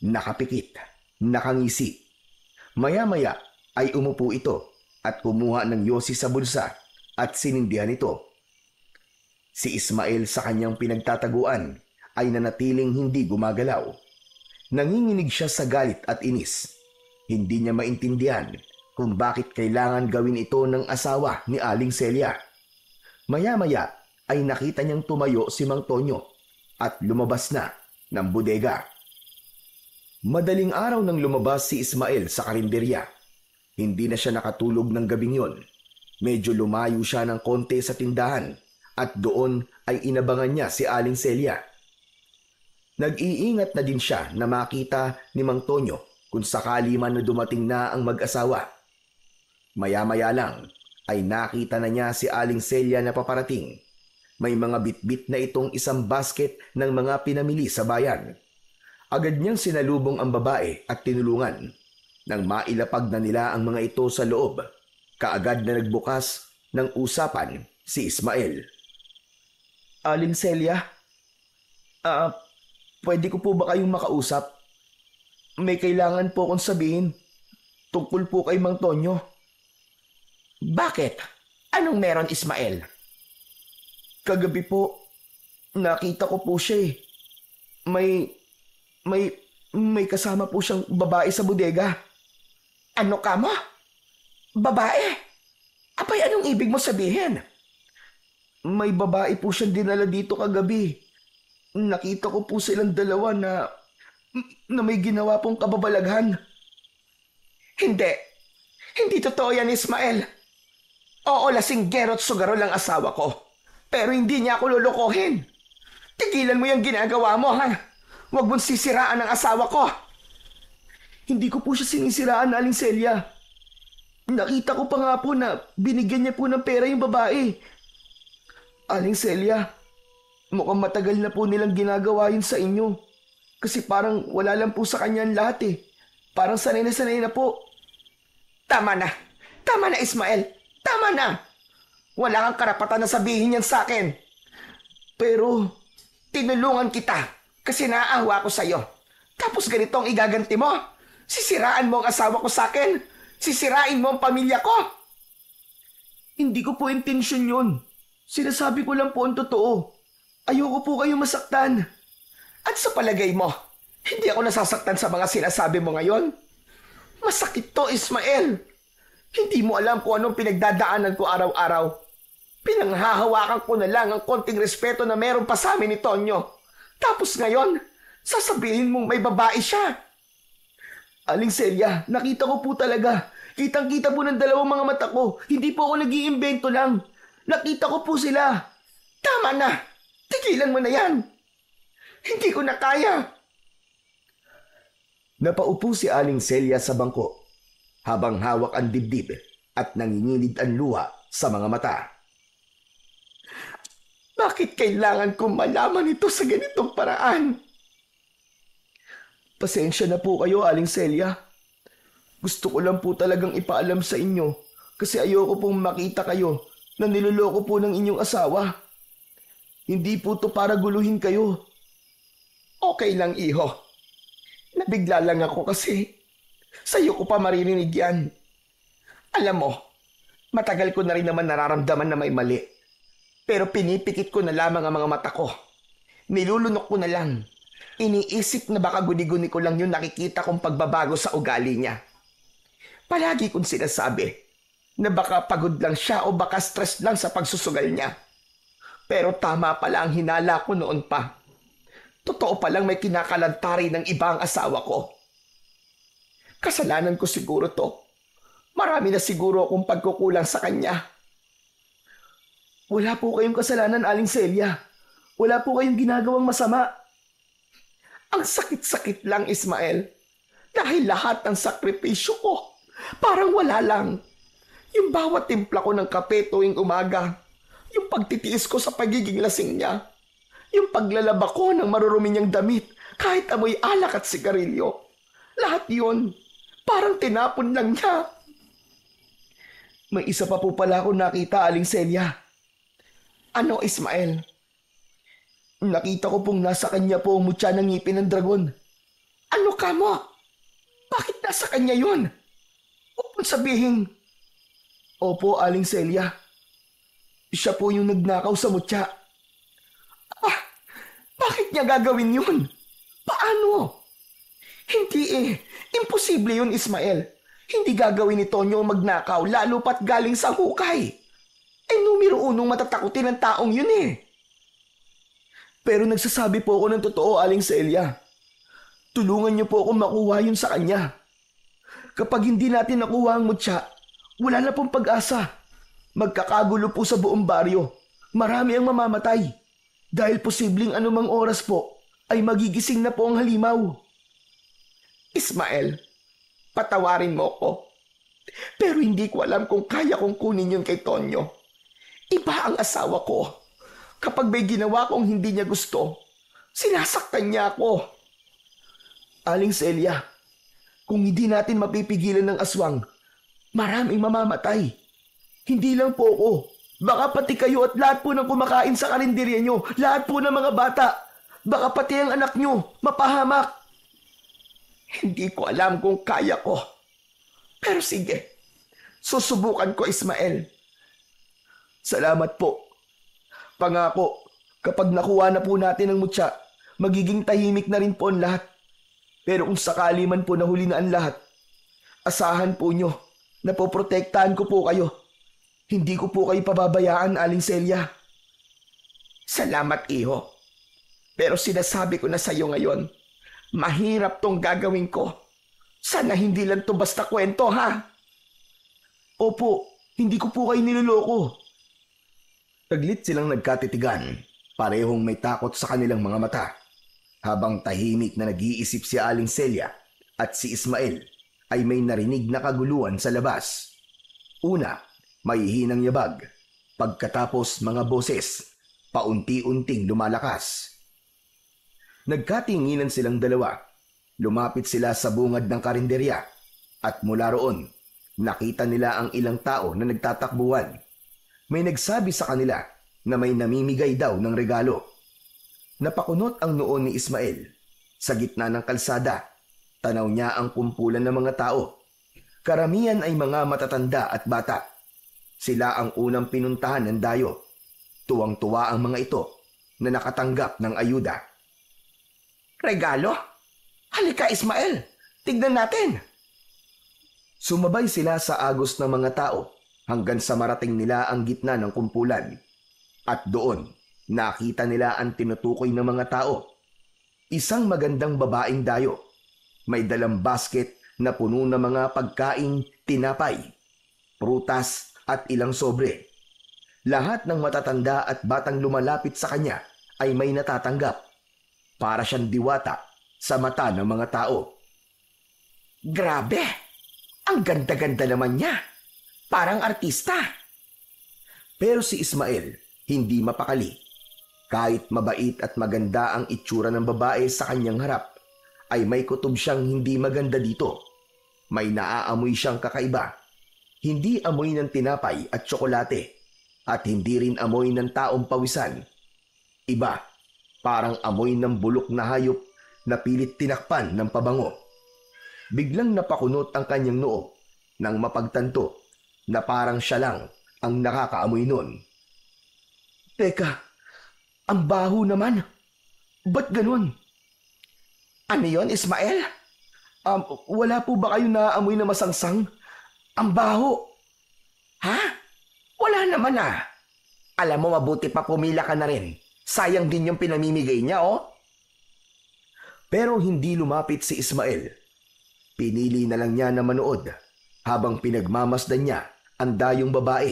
Speaker 1: Nakapikit, nakangisi. Maya-maya ay umupo ito at kumuha ng yosi sa bulsa at sinindihan ito. Si Ismael sa kanyang pinagtataguan ay nanatiling hindi gumagalaw. Nanginginig siya sa galit at inis. Hindi niya maintindihan kung bakit kailangan gawin ito ng asawa ni Aling Celia. Maya-maya ay nakita niyang tumayo si Mang Tonyo at lumabas na ng bodega. Madaling araw nang lumabas si Ismael sa karinderya. Hindi na siya nakatulog ng gabing yon. Medyo lumayo siya ng konti sa tindahan at doon ay inabangan niya si Aling Celia. Nag-iingat na din siya na makita ni Mang Tonyo kung sakali man na dumating na ang mag-asawa. Maya-maya lang ay nakita na niya si Aling Celia na paparating. May mga bitbit na itong isang basket ng mga pinamili sa bayan. Agad niyang sinalubong ang babae at tinulungan. Nang mailapag na nila ang mga ito sa loob, kaagad na nagbukas ng usapan si Ismael. Aling Celia, pwede ko po ba kayong makausap? May kailangan po akong sabihin tungkol po kay Mang Tonyo.
Speaker 4: Bakit? Anong meron, Ismael?
Speaker 1: Kagabi po, nakita ko po siya eh. May kasama po siyang babae sa bodega.
Speaker 4: Ano ka mo? Babae? Abay, anong ibig mo sabihin?
Speaker 1: May babae po siyang dinala dito kagabi. Nakita ko po silang dalawa na may ginawa pong kababalaghan.
Speaker 4: Hindi. Hindi totoo yan, Ismael. Oo, lasinggero at sugaro lang asawa ko. Pero hindi niya ako lulukohin. Tigilan mo yung ginagawa mo, ha? Huwag mong sisiraan ang asawa ko.
Speaker 1: Hindi ko po siya sinisiraan, Aling Celia. Nakita ko pa nga po na binigyan niya po ng pera yung babae. Aling Celia, mukhang matagal na po nilang ginagawa yun sa inyo. Kasi parang wala lang po sa kanya ang lahat eh. Parang sanay na po.
Speaker 4: Tama na. Tama na, Ismael. Tama na. Wala kang karapatan na sabihin yan sa akin.
Speaker 1: Pero
Speaker 4: tinulungan kita kasi naaawa ko sa'yo. Tapos ganito ang igaganti mo. Sisiraan mo ang asawa ko sa akin. Sisirain mo ang pamilya ko.
Speaker 1: Hindi ko po intensyon yun. Sinasabi ko lang po ang totoo. Ayoko po kayong masaktan.
Speaker 4: At sa palagay mo, hindi ako nasasaktan sa mga sinasabi mo ngayon? Masakit to, Ismael. Hindi mo alam kung anong pinagdadaanan ko araw-araw. Pinanghahawakan ko na lang ang konting respeto na meron pa sa amin ni Tonyo. Tapos ngayon, sasabihin mong may babae siya.
Speaker 1: Aling Celia, nakita ko po talaga. Kitang-kita po ng dalawang mga mata ko. Hindi po ako nag-iimbento lang. Nakita ko po sila.
Speaker 4: Tama na. Tigilan mo na yan. Hindi ko na kaya.
Speaker 1: Napaupo si Aling Celia sa bangko habang hawak ang dibdib at nanginginig ang luha sa mga mata.
Speaker 4: Bakit kailangan kong malaman ito sa ganitong paraan?
Speaker 1: Pasensya na po kayo, Aling Celia. Gusto ko lang po talagang ipaalam sa inyo kasi ayoko pong makita kayo na niloloko po ng inyong asawa. Hindi po to para guluhin kayo.
Speaker 4: Okay lang, iho. Nabigla lang ako kasi sa'yo ko pa maririnig yan. Alam mo, matagal ko na rin naman nararamdaman na may mali. Pero pinipikit ko na lamang ang mga mata ko. Nilulunok ko na lang. Iniisip na baka guni-guni ko lang yung nakikita kong pagbabago sa ugali niya. Palagi kong sinasabi na baka pagod lang siya o baka stress lang sa pagsusugal niya. Pero tama pala ang hinala ko noon pa. Totoo palang may kinakalantari ng ibang asawa ko. Kasalanan ko siguro to. Marami na siguro akong pagkukulang sa kanya.
Speaker 1: Wala po kayong kasalanan, Aling Celia. Wala po kayong ginagawang masama.
Speaker 4: Ang sakit-sakit lang, Ismael. Dahil lahat ng sakripisyo ko, parang wala lang. Yung bawat timpla ko ng kape tuwing umaga, yung pagtitiis ko sa pagiging lasing niya, yung paglalaba ko ng marurumi niyang damit kahit amoy alak at sigarilyo. Lahat yun, parang tinapon lang niya.
Speaker 1: May isa pa po pala ako nakita, Aling Celia.
Speaker 4: Ano, Ismael?
Speaker 1: Nakita ko pong nasa kanya po ang mutya ng ngipin ng dragon.
Speaker 4: Ano ka mo? Bakit nasa kanya yun? Huwag mong sabihin.
Speaker 1: Opo, Aling Celia. Siya po yung nagnakaw sa mutya.
Speaker 4: Bakit niya gagawin yun? Paano? Hindi eh. Imposible yun, Ismael.
Speaker 3: Hindi gagawin ni Tonyo ang magnakaw lalo pat galing sa hukay. Numero unong matatakutin ng taong yun eh. Pero nagsasabi po ako ng totoo, Aling Celia. Tulungan niyo po ako makuha yun sa kanya. Kapag hindi natin nakuha ang mutya, wala na pong pag-asa. Magkakagulo po sa buong baryo. Marami ang mamamatay. Dahil posibleng anumang oras po ay magigising na po ang halimaw. Ismael, patawarin mo ko. Pero hindi ko alam kung kaya kong kunin yun kay Tonyo. Iba ang asawa ko. Kapag may ginawa kong hindi niya gusto, sinasaktan niya ako. Aling Celia, kung hindi natin mapipigilan ng aswang, maraming mamamatay. Hindi lang po ako. Baka pati kayo at lahat po ng kumakain sa karinderya nyo, lahat po ng mga bata. Baka pati ang anak nyo, mapahamak. Hindi ko alam kung kaya ko. Pero sige, susubukan ko, Ismael. Salamat po. Pangako, kapag nakuha na po natin ang mutya, magiging tahimik na rin po ang lahat. Pero kung sakali man po nahuli na ang lahat, asahan po nyo na poprotektahan ko po kayo. Hindi ko po kayo pababayaan, Aling Celia. Salamat, iho. Pero sinasabi ko na sa iyo ngayon, mahirap tong gagawin ko. Sana hindi lang to basta kwento, ha? Opo, hindi ko po kayo niloloko.
Speaker 1: Saglit silang nagkatitigan, parehong may takot sa kanilang mga mata. Habang tahimik na nag-iisip si Aling Celia at si Ismael ay may narinig na kaguluhan sa labas. Una, may hinang yabag. Pagkatapos mga boses, paunti-unting lumalakas. Nagkatinginan silang dalawa. Lumapit sila sa bungad ng karinderya at mula roon, nakita nila ang ilang tao na nagtatakbuhan. May nagsabi sa kanila na may namimigay daw ng regalo. Napakunot ang noon ni Ismael. Sa gitna ng kalsada, tanaw niya ang kumpulan ng mga tao. Karamihan ay mga matatanda at bata. Sila ang unang pinuntahan ng dayo. Tuwang-tuwa ang mga ito na nakatanggap ng ayuda.
Speaker 3: Regalo? Halika, Ismael. Tignan natin.
Speaker 1: Sumabay sila sa agos ng mga tao hanggang sa marating nila ang gitna ng kumpulan. At doon, nakita nila ang tinutukoy ng mga tao. Isang magandang babaeng dayo. May dalang basket na puno ng mga pagkaing tinapay, prutas at ilang sobre. Lahat ng matatanda at batang lumalapit sa kanya ay may natatanggap. Para siyang diwata sa mata ng mga tao.
Speaker 3: Grabe! Ang ganda-ganda naman niya. Parang artista.
Speaker 1: Pero si Ismael hindi mapakali. Kahit mabait at maganda ang itsura ng babae sa kanyang harap, ay may kutob siyang hindi maganda dito. May naaamoy siyang kakaiba. Hindi amoy ng tinapay at tsokolate, at hindi rin amoy ng taong pawisan. Iba, parang amoy ng bulok na hayop na pilit tinakpan ng pabango. Biglang napakunot ang kanyang noo nang mapagtanto na parang siya lang ang nakakaamoy nun.
Speaker 3: Teka, ang baho naman. Ba't ganun? Ano yon, Ismael?
Speaker 1: Wala po ba kayong naaamoy na masangsang?
Speaker 3: Ang baho. Ha? Wala naman ah. Alam mo, mabuti pa pumila ka na rin. Sayang din yung pinamimigay niya, oh.
Speaker 1: Pero hindi lumapit si Ismael. Pinili na lang niya na manood habang pinagmamasdan niya ang dayong babae.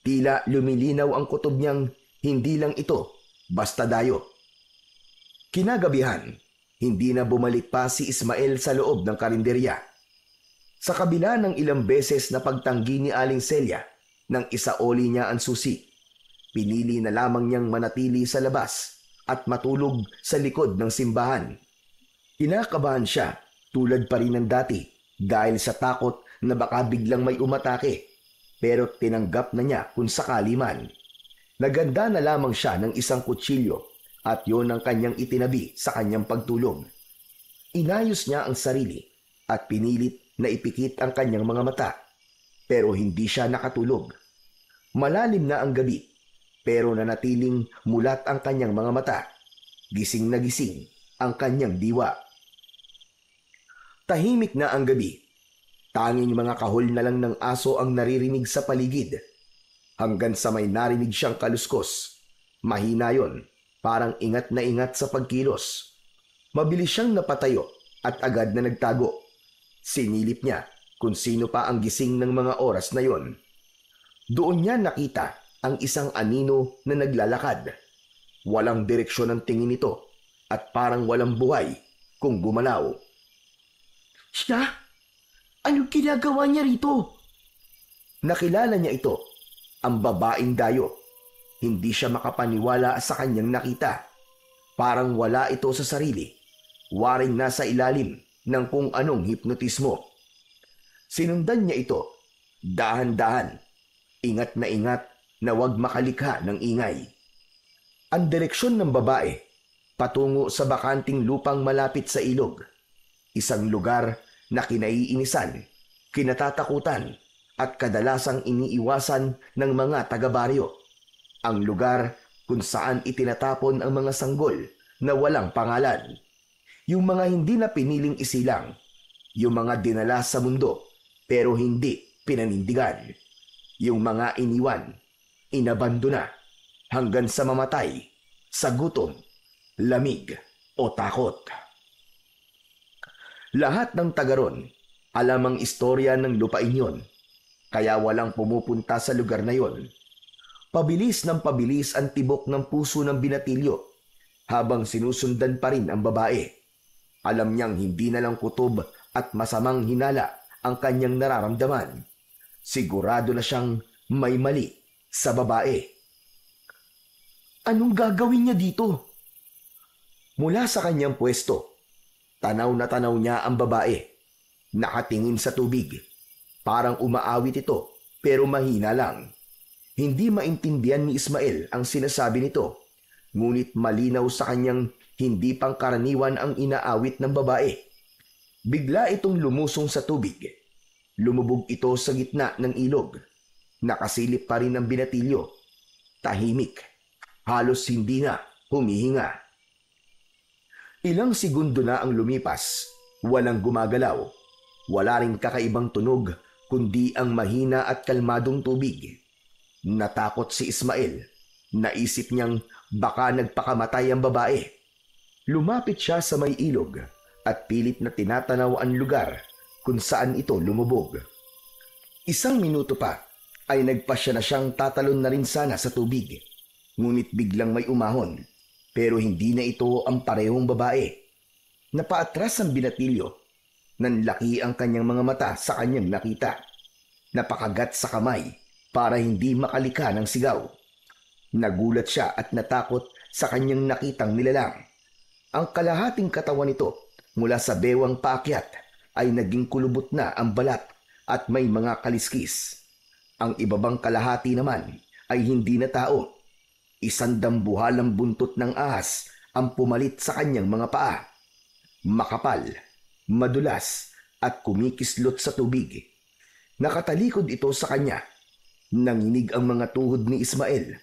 Speaker 1: Tila lumilinaw ang kutob niyang hindi lang ito basta dayo. Kinagabihan, hindi na bumalik pa si Ismael sa loob ng karinderya. Sa kabila ng ilang beses na pagtanggi ni Aling Celia nang isaoli niya ang susi, pinili na lamang niyang manatili sa labas at matulog sa likod ng simbahan. Kinakabahan siya tulad pa rin ng dati dahil sa takot na baka biglang may umatake, pero tinanggap na niya kung sakali man. Naganda na lamang siya ng isang kutsilyo at yon ang kanyang itinabi sa kanyang pagtulog. Inayos niya ang sarili at pinilit na ipikit ang kanyang mga mata, pero hindi siya nakatulog. Malalim na ang gabi, pero nanatiling mulat ang kanyang mga mata. Gising na gising ang kanyang diwa. Tahimik na ang gabi. Tanging mga kahol na lang ng aso ang naririnig sa paligid. Hanggang sa may narinig siyang kaluskos. Mahina yon, parang ingat na ingat sa pagkilos. Mabilis siyang napatayo at agad na nagtago. Sinilip niya kung sino pa ang gising ng mga oras na yon. Doon niya nakita ang isang anino na naglalakad. Walang direksyon ang tingin nito at parang walang buhay kung gumalaw.
Speaker 3: Siya? Anong ginagawa niya rito?
Speaker 1: Nakilala niya ito, ang babaeng dayo. Hindi siya makapaniwala sa kanyang nakita. Parang wala ito sa sarili. Waring nasa ilalim ng kung anong hipnotismo. Sinundan niya ito, dahan-dahan, ingat na wag makalikha ng ingay. Ang direksyon ng babae, patungo sa bakanting lupang malapit sa ilog. Isang lugar na kinaiinisan, kinatatakutan, at kadalasang iniiwasan ng mga taga-baryo. Ang lugar kung saan itinatapon ang mga sanggol na walang pangalan. Yung mga hindi na piniling isilang. Yung mga dinala sa mundo pero hindi pinanindigan. Yung mga iniwan, inabandona, hanggang sa mamatay, sa gutom, lamig o takot. Lahat ng tagaron alam ang istorya ng lupain yon, kaya walang pumupunta sa lugar na yon. Pabilis ng pabilis ang tibok ng puso ng binatilyo habang sinusundan pa rin ang babae. Alam niyang hindi na lang kutob at masamang hinala ang kanyang nararamdaman. Sigurado na siyang may mali sa babae.
Speaker 3: Anong gagawin niya dito?
Speaker 1: Mula sa kanyang pwesto, tanaw na tanaw niya ang babae. Nakatingin sa tubig. Parang umaawit ito pero mahina lang. Hindi maintindihan ni Ismael ang sinasabi nito. Ngunit malinaw sa kanyang hindi pangkaraniwan ang inaawit ng babae. Bigla itong lumusong sa tubig. Lumubog ito sa gitna ng ilog. Nakasilip pa rin ang binatilyo. Tahimik. Halos hindi na humihinga. Ilang segundo na ang lumipas. Walang gumagalaw. Wala rin kakaibang tunog kundi ang mahina at kalmadong tubig. Natakot si Ismael. Naisip niyang baka nagpakamatay ang babae. Lumapit siya sa may ilog at pilit na tinatanaw ang lugar kung saan ito lumubog. Isang minuto pa ay nagpasya na siyang tatalon na rin sana sa tubig. Ngunit biglang may umahon, pero hindi na ito ang parehong babae. Napaatras ang binatilyo. Nanlaki ang kanyang mga mata sa kanyang nakita. Napakagat sa kamay para hindi makalika ng sigaw. Nagulat siya at natakot sa kanyang nakitang nilalang. Ang kalahating katawan nito mula sa bewang paakyat ay naging kulubot na ang balat at may mga kaliskis. Ang ibabang kalahati naman ay hindi na tao. Isang dambuhalang buntot ng ahas ang pumalit sa kanyang mga paa. Makapal, madulas at kumikislot sa tubig. Nakatalikod ito sa kanya. Nanginig ang mga tuhod ni Ismael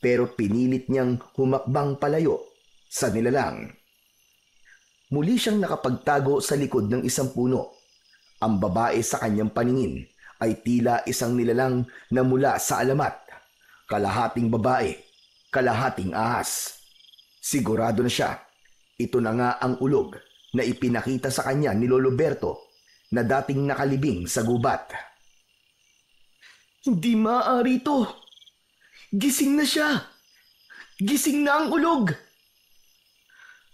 Speaker 1: pero pinilit niyang humakbang palayo sa nilalang. Muli siyang nakapagtago sa likod ng isang puno. Ang babae sa kanyang paningin ay tila isang nilalang na mula sa alamat. Kalahating babae, kalahating ahas. Sigurado na siya, ito na nga ang ulog na ipinakita sa kanya ni Lolo Berto na dating nakalibing sa gubat.
Speaker 3: Hindi maaari ito. Gising na siya. Gising na ang ulog.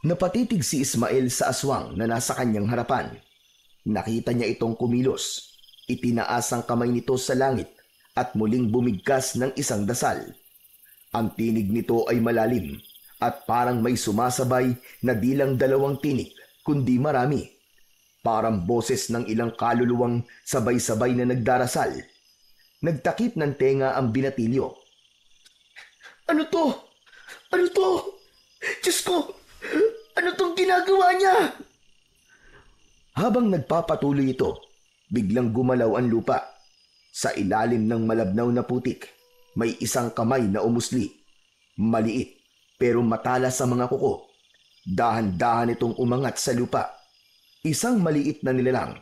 Speaker 1: Napatitig si Ismael sa aswang na nasa kanyang harapan. Nakita niya itong kumilos. Itinaas ang kamay nito sa langit at muling bumigkas ng isang dasal. Ang tinig nito ay malalim at parang may sumasabay na di lang dalawang tinig kundi marami. Parang boses ng ilang kaluluwang sabay-sabay na nagdarasal. Nagtakip ng tenga ang binatilyo.
Speaker 3: Ano to? Ano to? Diyos ko! Ano tong ginagawa niya?
Speaker 1: Habang nagpapatuloy ito, biglang gumalaw ang lupa. Sa ilalim ng malabnaw na putik, may isang kamay na umusli. Maliit pero matalas sa mga kuko. Dahan-dahan itong umangat sa lupa. Isang maliit na nilalang,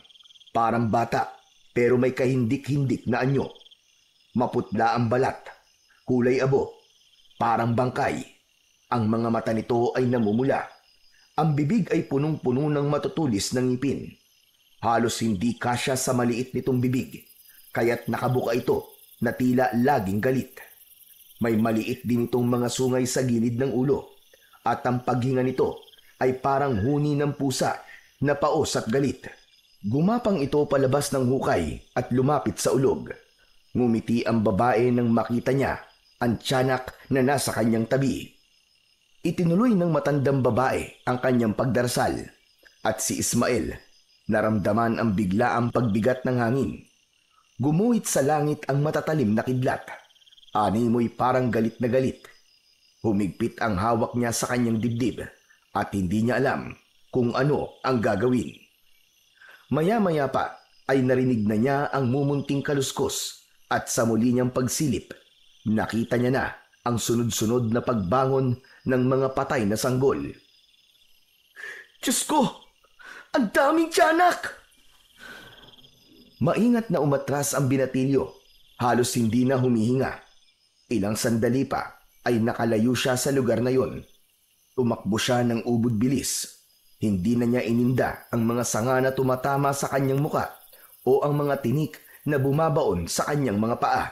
Speaker 1: parang bata, pero may kahindik-hindik na anyo. Maputla ang balat, kulay abo, parang bangkay. Ang mga mata nito ay namumula. Ang bibig ay punong-puno ng matutulis ng ngipin. Halos hindi kasya sa maliit nitong bibig, kaya't nakabuka ito na tila laging galit. May maliit din itong mga sungay sa gilid ng ulo, at ang paghinga nito ay parang huni ng pusa na paos at galit. Gumapang ito palabas ng hukay at lumapit sa ulog. Ngumiti ang babae nang makita niya ang tiyanak na nasa kanyang tabi. Itinuloy ng matandang babae ang kanyang pagdarasal, at si Ismael naramdaman ang biglaang pagbigat ng hangin. Gumuhit sa langit ang matatalim na kidlat. Animoy parang galit na galit. Humigpit ang hawak niya sa kanyang dibdib at hindi niya alam kung ano ang gagawin. Maya-maya pa ay narinig na niya ang mumunting kaluskos at sa muli niyang pagsilip, nakita niya na ang sunod-sunod na pagbangon ng mga patay na sanggol.
Speaker 3: Diyos ko! Ang daming tiyanak!
Speaker 1: Maingat na umatras ang binatilyo. Halos hindi na humihinga. Ilang sandali pa ay nakalayo siya sa lugar na yon. Tumakbo siya ng ubod bilis. Hindi na niya ininda ang mga sanga na tumatama sa kanyang muka o ang mga tinik na bumabaon sa kanyang mga paa.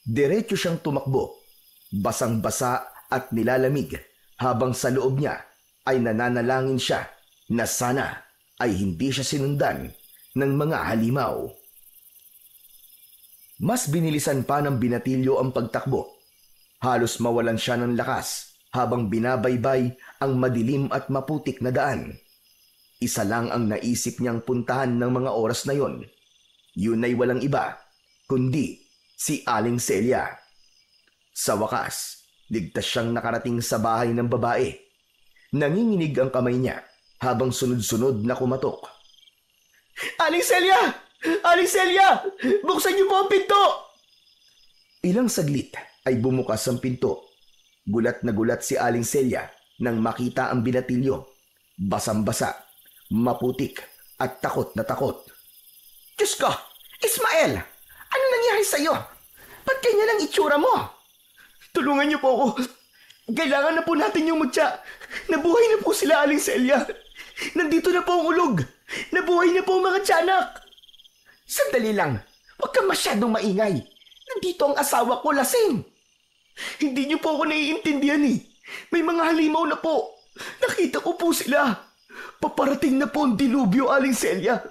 Speaker 1: Diretso siyang tumakbo, basang-basa at nilalamig, habang sa loob niya ay nananalangin siya na sana ay hindi siya sinundan ng mga halimaw. Mas binilisan pa ng binatilyo ang pagtakbo. Halos mawalan siya ng lakas habang binabaybay ang madilim at maputik na daan. Isa lang ang naisip niyang puntahan ng mga oras na yon. Yun ay walang iba, kundi si Aling Celia. Sa wakas, ligtas siyang nakarating sa bahay ng babae. Nanginginig ang kamay niya habang sunod-sunod na kumatok.
Speaker 3: Aling Celia! Aling Celia! Buksan niyo po ang pinto!
Speaker 1: Ilang saglit ay bumukas ang pinto. Gulat na gulat si Aling Celia nang makita ang binatilyo. Basang-basa, maputik at takot na takot.
Speaker 4: Diyos ko! Ismael! Ano nangyari sa'yo? Ba't ganyan ang itsura mo?
Speaker 3: Tulungan niyo po ako. Kailangan na po natin yung mutya. Nabuhay na po sila, Aling Celia. Nandito na po ang ulog. Nabuhay na po ang mga tiyanak.
Speaker 4: Sandali lang. Huwag kang masyadong maingay. Nandito ang asawa ko, lasing.
Speaker 3: Hindi niyo po ako naiintindihan eh. May mga halimaw na po. Nakita ko po sila. Paparating na po ang dilubyo, Aling Celia.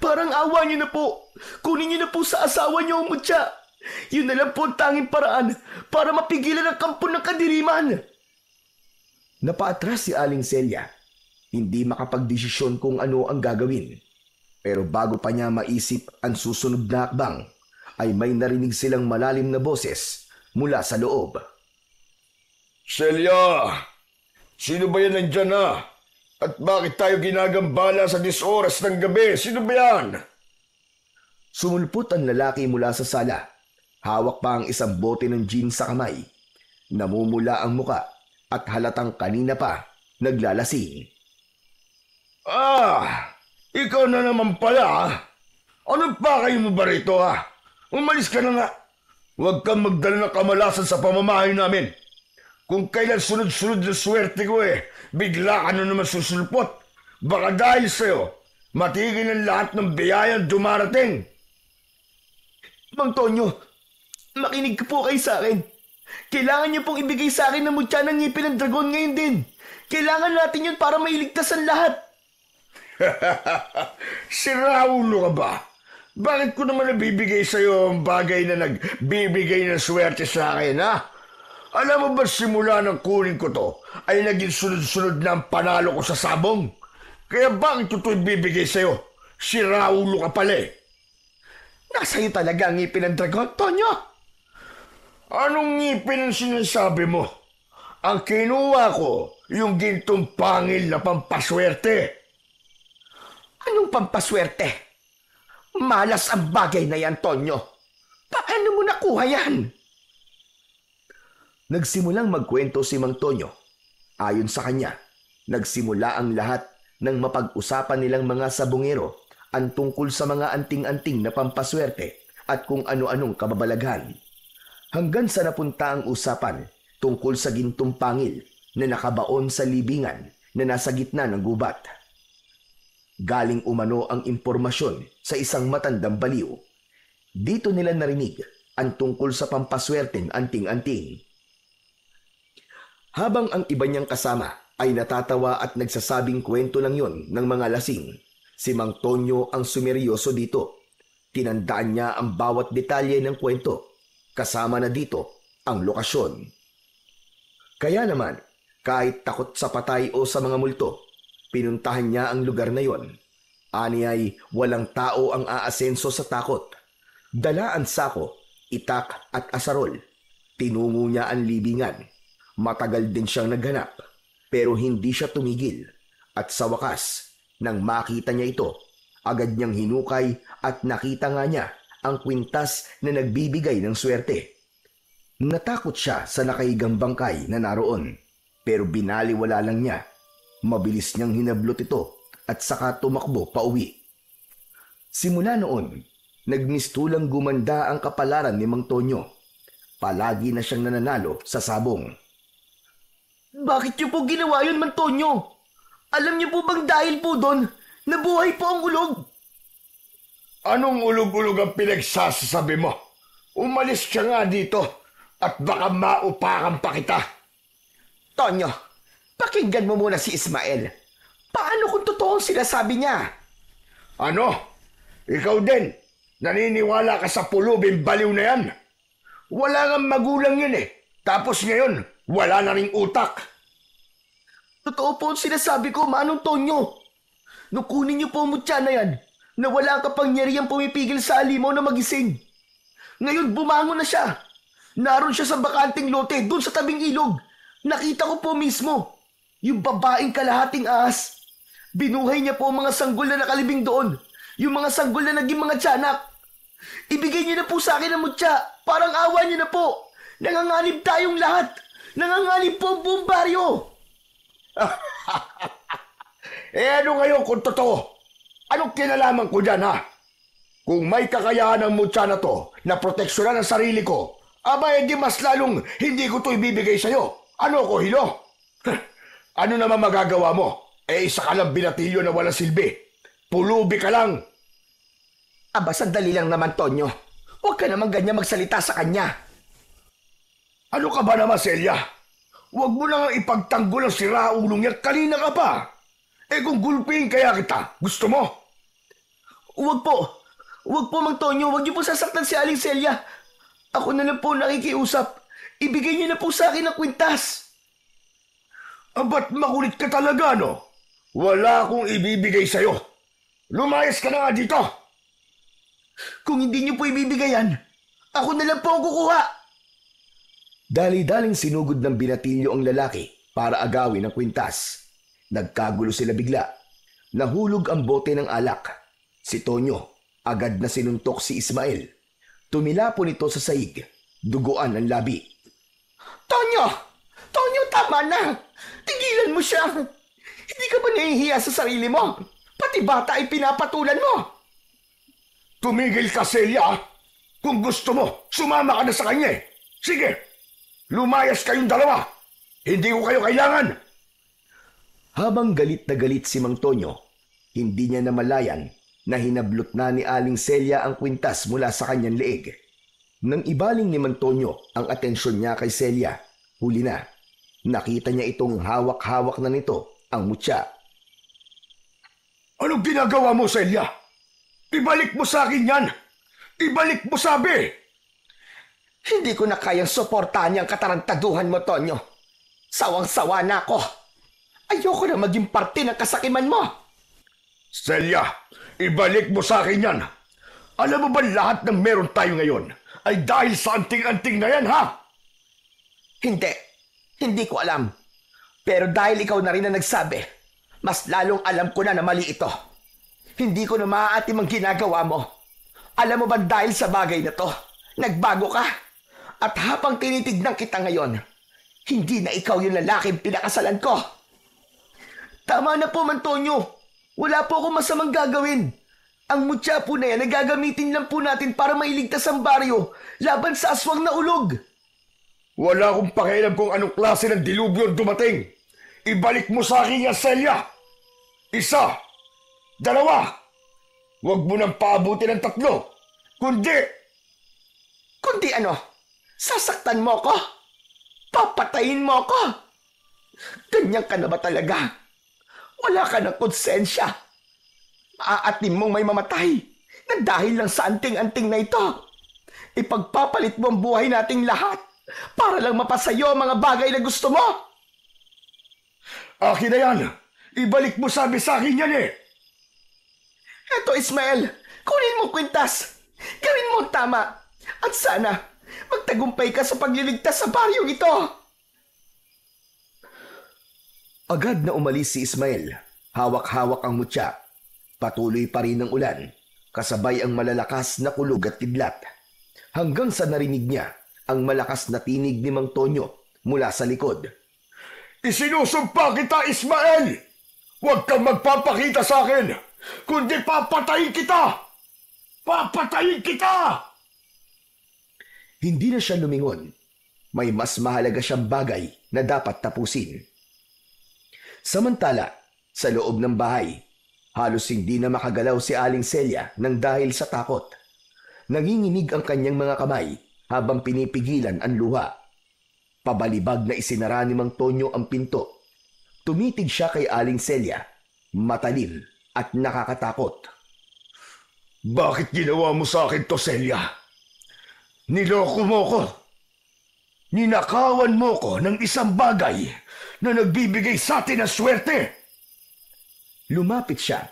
Speaker 3: Parang awa niyo na po. Kunin niyo na po sa asawa niyo ang mutya. Yun na lang po ang tanging paraan para mapigilan ang kampo ng kadiriman.
Speaker 1: Napaatras si Aling Celia. Hindi makapagdesisyon kung ano ang gagawin. Pero bago pa niya maisip ang susunod na hakbang, ay may narinig silang malalim na boses mula sa loob.
Speaker 2: Celia! Sino ba yan nandyan na? At bakit tayo ginagambala sa 10 oras ng gabi? Sino ba yan?
Speaker 1: Sumulpot ang lalaki mula sa sala. Hawak pa ang isang bote ng gin sa kamay. Namumula ang muka at halatang kanina pa naglalasing.
Speaker 2: Ah! Ikaw na naman pala. Ano pa kayo mo ba rito ha? Umalis ka na nga. Huwag kang magdala ng kamalasan sa pamamahay namin. Kung kailan sunod-sunod na swerte ko bigla ka na naman susulpot. Baka dahil sa'yo, matigil ang lahat ng biyayang dumarating.
Speaker 3: Mang Tonyo, makinig ka po kayo sa akin. Kailangan niyo pong ibigay sa akin ng mutya ng ngipin ng dragon ngayon din. Kailangan natin yun para mailigtas ang lahat.
Speaker 2: Si Raulo ka ba? Bakit ko naman nabibigay sa'yo ang bagay na nagbibigay ng swerte sa akin, ha? Alam mo ba simula ng kunin ko to, ay naging sunod-sunod na ang panalo ko sa sabong? Kaya bakit ko ito ibibigay sa'yo? Si Raulo ka pala
Speaker 4: Nasa'yo talaga ang ngipin ng dragon, Tonyo?
Speaker 2: Anong ngipin ang sinasabi mo? Ang kinuha ko, yung gintong pangil na pampaswerte.
Speaker 4: Anong pampaswerte? Malas ang bagay na yan, Tonyo. Paano mo nakuha yan?
Speaker 1: Nagsimulang magkwento si Mang Tonyo. Ayon sa kanya, nagsimula ang lahat ng mapag-usapan nilang mga sabungero ang tungkol sa mga anting-anting na pampaswerte at kung ano-anong kababalaghan. Hanggang sa napunta ang usapan tungkol sa gintong pangil na nakabaon sa libingan na nasa gitna ng gubat. Galing umano ang impormasyon sa isang matandang baliw. Dito nila narinig ang tungkol sa pampaswerteng anting-anting. Habang ang iba niyang kasama ay natatawa at nagsasabing kwento lang yon ng mga lasing, si Mang Tonyo ang sumeryoso dito. Tinandaan niya ang bawat detalye ng kwento, kasama na dito ang lokasyon. Kaya naman, kahit takot sa patay o sa mga multo, pinuntahan niya ang lugar na yon. Ani ay walang tao ang aasenso sa takot. Dala ang sako, itak at asarol. Tinungo niya ang libingan. Matagal din siyang naghanap, pero hindi siya tumigil. At sa wakas, nang makita niya ito, agad niyang hinukay at nakita nga niya ang kwintas na nagbibigay ng swerte. Natakot siya sa nakahigang bangkay na naroon, pero binaliwala lang niya. Mabilis niyang hinablot ito at saka tumakbo pauwi. Simula noon, nagmistulang gumanda ang kapalaran ni Mang Tonyo. Palagi na siyang nananalo sa sabong.
Speaker 3: Bakit niyo po ginawa yun, Mang Tonyo? Alam niyo po bang dahil po doon, nabuhay po ang ulog?
Speaker 2: Anong ulog-ulog ang pinagsasabi mo? Umalis ka nga dito at baka maupakan pa kita.
Speaker 4: Tonyo, pakinggan mo muna si Ismael. Paano kung totoong sinasabi niya?
Speaker 2: Ano? Ikaw din? Naniniwala ka sa pulubing baliw na yan? Wala kang magulang yun eh. Tapos ngayon, wala na ring utak.
Speaker 3: Totoo po ang sinasabi ko, Manong Tonyo. Nung kunin niyo po ang mutya na yan, na wala kapangyarihang pumipigil sa alimaw na magising. Ngayon bumangon na siya. Naroon siya sa bakanting lote, doon sa tabing ilog. Nakita ko po mismo. Yung babaeng kalahating ahas. Binuhay niya po ang mga sanggol na nakalibing doon. Yung mga sanggol na naging mga tiyanak. Ibigay niyo na po sa akin ang mutya. Parang awa niyo na po. Nanganganib tayong lahat. Nanganganib po ang buong baryo.
Speaker 2: Ano ngayon kung totoo? Anong kinalaman ko dyan, ha? Kung may kakayahan ng mutya na to na proteksyonan ang sarili ko, aba, hindi mas lalong hindi ko to ibibigay sa'yo. Ano ko, Hilo? Ano naman magagawa mo? Isa ka lang binatilyo na walang silbi. Pulubi ka lang.
Speaker 4: Aba, sandali lang naman, Tonyo. Huwag ka naman ganyan magsalita sa kanya.
Speaker 2: Ano ka ba naman, Celia? Huwag mo nang ipagtanggol ang siraulong yan. Kanina ka pa. Kung gulpiin kaya kita, gusto mo?
Speaker 3: Huwag po. Huwag po, Mang Tonyo. Huwag niyo po sasaktan si Aling Celia. Ako na lang po nakikiusap. Ibigay niyo na po sa akin ang kwintas.
Speaker 2: Ba't makulit ka talaga, no? Wala akong ibibigay sa'yo. Lumayas ka na nga dito.
Speaker 3: Kung hindi niyo po ibibigay yan, ako na lang po ang kukuha.
Speaker 1: Dali-daling sinugod ng binatilyo ang lalaki para agawin ang kwintas. Nagkagulo sila bigla. Nahulog ang bote ng alak. Si Tonyo, agad na sinuntok si Ismael. Tumilapon ito sa sahig. Duguan ang labi.
Speaker 4: Tonyo! Tonyo, tama na! Tigilan mo siya! Hindi ka ba nahihiya sa sarili mo? Pati bata ay pinapatulan mo!
Speaker 2: Tumigil ka, Celia. Kung gusto mo, sumama ka na sa kanya. Sige, lumayas kayong dalawa. Hindi ko kayo kailangan.
Speaker 1: Habang galit na galit si Mang Tonyo, hindi niya namalayan na hinablot na ni Aling Celia ang kwintas mula sa kanyang leeg. Nang ibaling ni Mang Tonyo ang atensyon niya kay Celia, huli na. Nakita niya itong hawak-hawak na nito ang mutya.
Speaker 2: Anong ginagawa mo, Celia? Ibalik mo sa akin yan! Ibalik mo, sabi!
Speaker 4: Hindi ko na kayang suportahan niyang katarantaduhan mo, Tonyo. Sawang-sawa na ako. Ayoko na maging parte ng kasakiman mo.
Speaker 2: Celia, ibalik mo sa akin yan. Alam mo ba lahat ng meron tayo ngayon ay dahil sa anting-anting na yan, ha?
Speaker 4: Hindi. Hindi ko alam. Pero dahil ikaw na rin ang nagsabi, mas lalong alam ko na mali ito. Hindi ko na maaatim ang ginagawa mo. Alam mo ba dahil sa bagay na to, nagbago ka? At habang tinitignan kita ngayon, hindi na ikaw yung lalaking pinakasalan ko.
Speaker 3: Tama na po, Mang Tonyo. Wala po akong masamang gagawin. Ang mutya po na yan ay gagamitin lang po natin para mailigtas ang baryo laban sa aswang na ulog.
Speaker 2: Wala akong pakialam kung anong klase ng dilubyo ang dumating. Ibalik mo sa akin yan, Celia. 1, 2. Huwag mo nang paabutin ng 3.
Speaker 4: Kundi ano? Sasaktan mo ko? Papatayin mo ko? Ganyan ka na ba talaga? Wala ka ng konsensya. Maaatim mong may mamatay na dahil lang sa anting-anting na ito. Ipagpapalit mo ang buhay nating lahat para lang mapasayo ang mga bagay na gusto mo.
Speaker 2: Akin na yan. Ibalik mo sa akin yan eh.
Speaker 4: Eto, Ismael, kunin mo kwintas. Gawin mo ang tama. At sana, magtagumpay ka sa pagliligtas sa baryong ito.
Speaker 1: Agad na umalis si Ismael. Hawak-hawak ang mutya. Patuloy pa rin ang ulan. Kasabay ang malalakas na kulog at kidlat. Hanggang sa narinig niya ang malakas na tinig ni Mang Tonyo mula sa likod.
Speaker 2: Isinusumpa kita, Ismael! Huwag kang magpapakita sa akin, kundi papatayin kita! Papatayin kita!
Speaker 1: Hindi na siya lumingon. May mas mahalaga siyang bagay na dapat tapusin. Samantala, sa loob ng bahay, halos hindi na makagalaw si Aling Celia nang dahil sa takot. Nanginginig ang kanyang mga kamay habang pinipigilan ang luha. Pabalibag na isinara ni Mang Tonyo ang pinto. Tumitig siya kay Aling Celia, matalim at nakakatakot.
Speaker 2: Bakit ginawa mo sa akin to, Celia? Niloko mo ko. Ninakawan mo ko ng isang bagay na nagbibigay sa atin ng swerte.
Speaker 1: Lumapit siya.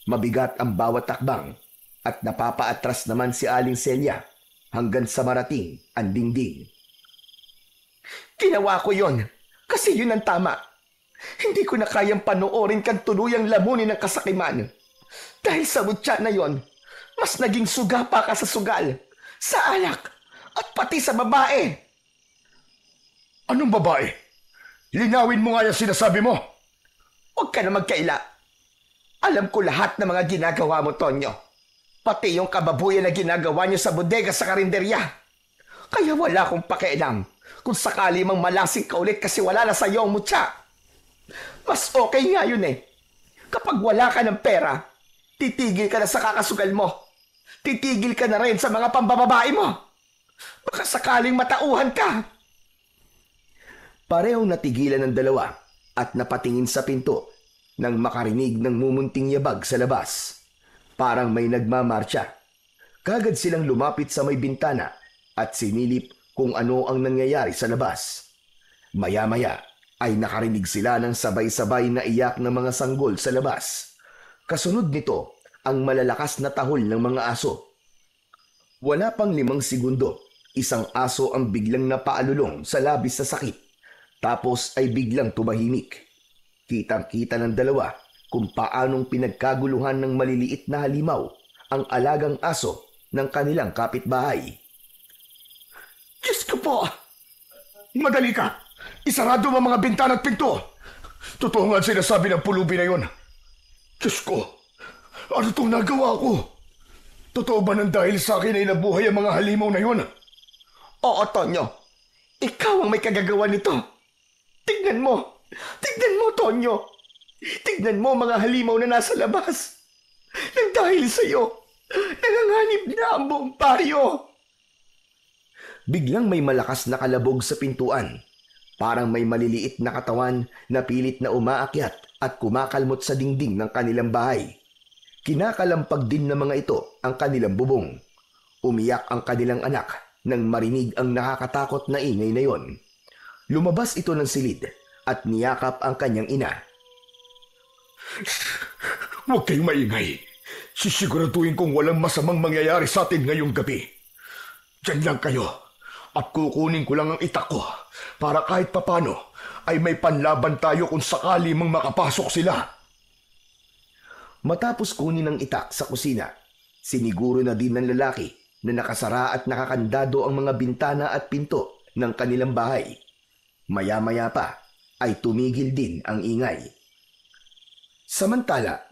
Speaker 1: Mabigat ang bawat takbang at napapaatras naman si Aling Celia hanggang sa marating ang dingding.
Speaker 4: Ginawa ko yon kasi yun ang tama. Hindi ko na kayang panoorin kang tuluyang lamunin ng kasakiman. Dahil sa mutya na yon, mas naging suga pa ka sa sugal, sa alak, at pati sa babae.
Speaker 2: Anong babae? Linawin mo nga yung sinasabi mo.
Speaker 4: Huwag ka na magkaila. Alam ko lahat ng mga ginagawa mo, Tonyo. Pati yung kababuyan na ginagawa niyo sa bodega sa karinderya. Kaya wala akong pakialam kung sakali mang malasing ka ulit kasi wala na sa'yo ang mutya. Mas okay nga yun eh. Kapag wala ka ng pera, titigil ka na sa kakasugal mo. Titigil ka na rin sa mga pambababae mo. Baka sakaling matauhan ka.
Speaker 1: Parehong natigilan ng dalawa at napatingin sa pinto nang makarinig ng mumunting yabag sa labas. Parang may nagmamarcha. Kagad silang lumapit sa may bintana at sinilip kung ano ang nangyayari sa labas. Maya-maya ay nakarinig sila ng sabay-sabay na iyak ng mga sanggol sa labas. Kasunod nito ang malalakas na tahol ng mga aso. Wala pang 5 segundo, isang aso ang biglang napaalulong sa labis sa sakit. Tapos ay biglang tumahimik. Kitang-kita ng dalawa kung paanong pinagkaguluhan ng maliliit na halimaw ang alagang aso ng kanilang kapitbahay.
Speaker 4: Diyos ko po!
Speaker 2: Madali ka! Isarado mo mga bintana at pinto! Totoo nga sinasabi ng pulubi na yon. Diyos ko! Ano itong nagawa ko? Totoo ba nang dahil sa akin ay nabuhay ang mga halimaw na yon?
Speaker 4: Oo, Tonyo. Ikaw ang may kagagawa nito. Tignan mo! Tignan mo, Tonyo! Tignan mo mga halimaw na nasa labas. Nang dahil sa'yo, nanganganib na ang buong baryo.
Speaker 1: Biglang may malakas na kalabog sa pintuan. Parang may maliliit na katawan na pilit na umaakyat at kumakalmot sa dingding ng kanilang bahay. Kinakalampag din ng mga ito ang kanilang bubong. Umiyak ang kanilang anak nang marinig ang nakakatakot na ingay na yon. Lumabas ito ng silid at niyakap ang kanyang ina.
Speaker 2: Huwag kayong maingay. Sisiguraduhin kong walang masamang mangyayari sa atin ngayong gabi. Diyan lang kayo at kukunin ko lang ang itak ko para kahit papano ay may panlaban tayo kung sakali mang makapasok sila.
Speaker 1: Matapos kunin ang itak sa kusina, siniguro na din ng lalaki na nakasara at nakakandado ang mga bintana at pinto ng kanilang bahay. Maya-maya pa ay tumigil din ang ingay. Samantala,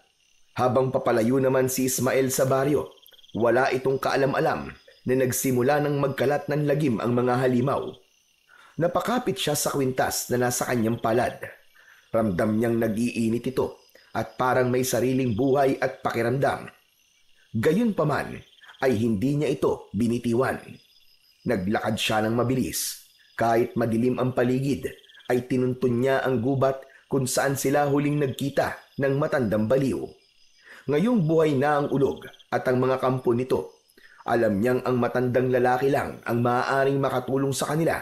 Speaker 1: Habang papalayo naman si Ismael sa baryo, wala itong kaalam-alam na nagsimula ng magkalat ng lagim ang mga halimaw. Napakapit siya sa kwintas na nasa kanyang palad. Ramdam niyang nag-iinit ito at parang may sariling buhay at pakiramdam. Gayunpaman ay hindi niya ito binitiwan. Naglakad siya ng mabilis. Kahit madilim ang paligid, ay tinuntun niya ang gubat kung saan sila huling nagkita ng matandang baliw. Ngayong buhay na ang ulog at ang mga kampo nito, alam niyang ang matandang lalaki lang ang maaaring makatulong sa kanila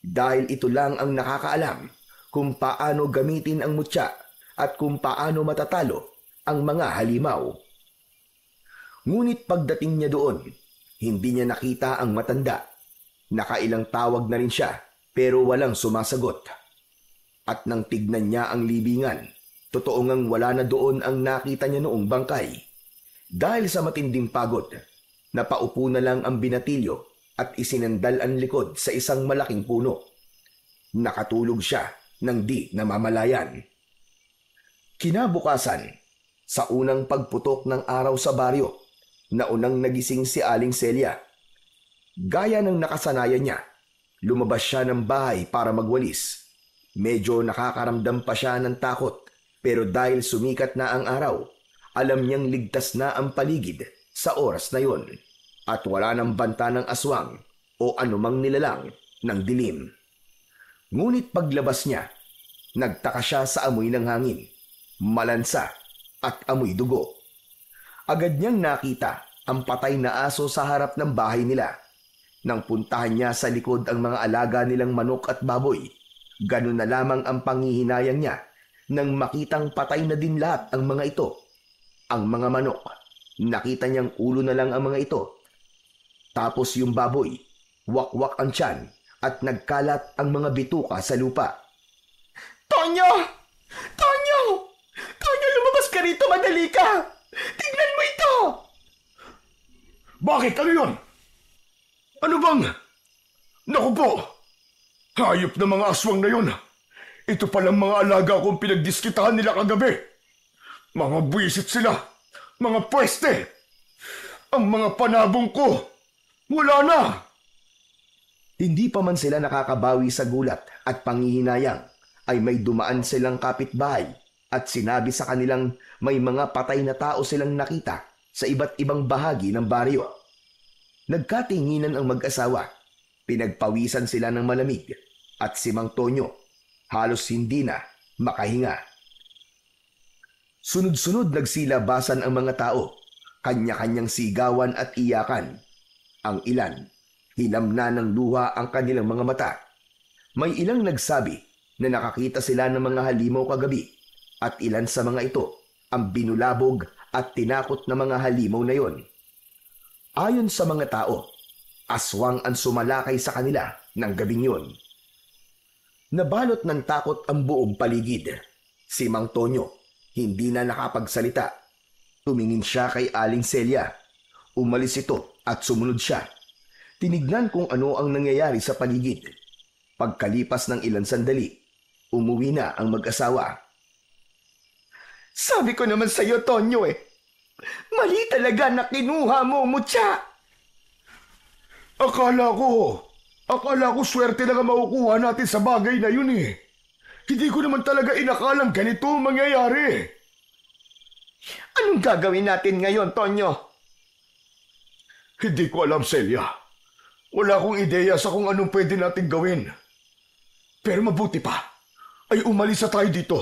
Speaker 1: dahil ito lang ang nakakaalam kung paano gamitin ang mutya at kung paano matatalo ang mga halimaw. Ngunit pagdating niya doon, hindi niya nakita ang matanda. Nakailang tawag na rin siya pero walang sumasagot. At nang tignan niya ang libingan, totoo ngang wala na doon ang nakita niya noong bangkay. Dahil sa matinding pagod, napaupo na lang ang binatilyo at isinandal ang likod sa isang malaking puno. Nakatulog siya nang di namamalayan. Kinabukasan, sa unang pagputok ng araw sa baryo, naunang nagising si Aling Celia. Gaya ng nakasanayan niya, lumabas siya ng bahay para magwalis. Medyo nakakaramdam pa siya ng takot, pero dahil sumikat na ang araw, alam niyang ligtas na ang paligid sa oras na yon at wala nang banta ng aswang o anumang nilalang ng dilim. Ngunit paglabas niya, nagtaka siya sa amoy ng hangin, malansa at amoy dugo. Agad niyang nakita ang patay na aso sa harap ng bahay nila. Nang puntahan niya sa likod ang mga alaga nilang manok at baboy, ganun na lamang ang panghihinayang niya nang makitang patay na din lahat ang mga ito. Ang mga manok, nakita niyang ulo na lang ang mga ito. Tapos yung baboy, wakwak ang tiyan at nagkalat ang mga bituka sa lupa.
Speaker 3: Tonyo! Tonyo! Tonyo, lumabas ka rito, madali ka! Tingnan mo ito!
Speaker 2: Bakit? Ano yun? Ano bang? Naku po! Hayop na mga aswang na yun. Ito palang mga alaga kong pinagdiskitahan nila kagabi. Mga buwisit sila. Mga pweste. Ang mga panabong ko, wala na.
Speaker 1: Hindi pa man sila nakakabawi sa gulat at panghihinayang, ay may dumaan silang kapitbahay at sinabi sa kanilang may mga patay na tao silang nakita sa iba't ibang bahagi ng baryo. Nagkatinginan ang mag-asawa. Pinagpawisan sila ng malamig at si Mang Tonyo halos hindi na makahinga. Sunod-sunod nagsilabasan ang mga tao, kanya-kanyang sigawan at iyakan. Ang ilan, hilam na ng luha ang kanilang mga mata. May ilang nagsabi na nakakita sila ng mga halimaw kagabi at ilan sa mga ito ang binulabog at tinakot na mga halimaw na yon. Ayon sa mga tao, aswang ang sumalakay sa kanila ng gabing yun. Nabalot ng takot ang buong paligid. Si Mang Tonyo hindi na nakapagsalita. Tumingin siya kay Aling Celia. Umalis ito at sumunod siya. Tinignan kung ano ang nangyayari sa paligid. Pagkalipas ng ilang sandali, umuwi na ang mag-asawa.
Speaker 3: Sabi ko naman sa iyo, Tonyo mali talaga na kinuha mo, mutya.
Speaker 2: Akala ko swerte lang ang makukuha natin sa bagay na yun eh. Hindi ko naman talaga inakalang ganito ang mangyayari.
Speaker 3: Anong gagawin natin ngayon, Tonyo?
Speaker 2: Hindi ko alam, Celia. Wala akong ideya sa kung anong pwede natin gawin. Pero mabuti pa, ay umalis na tayo dito.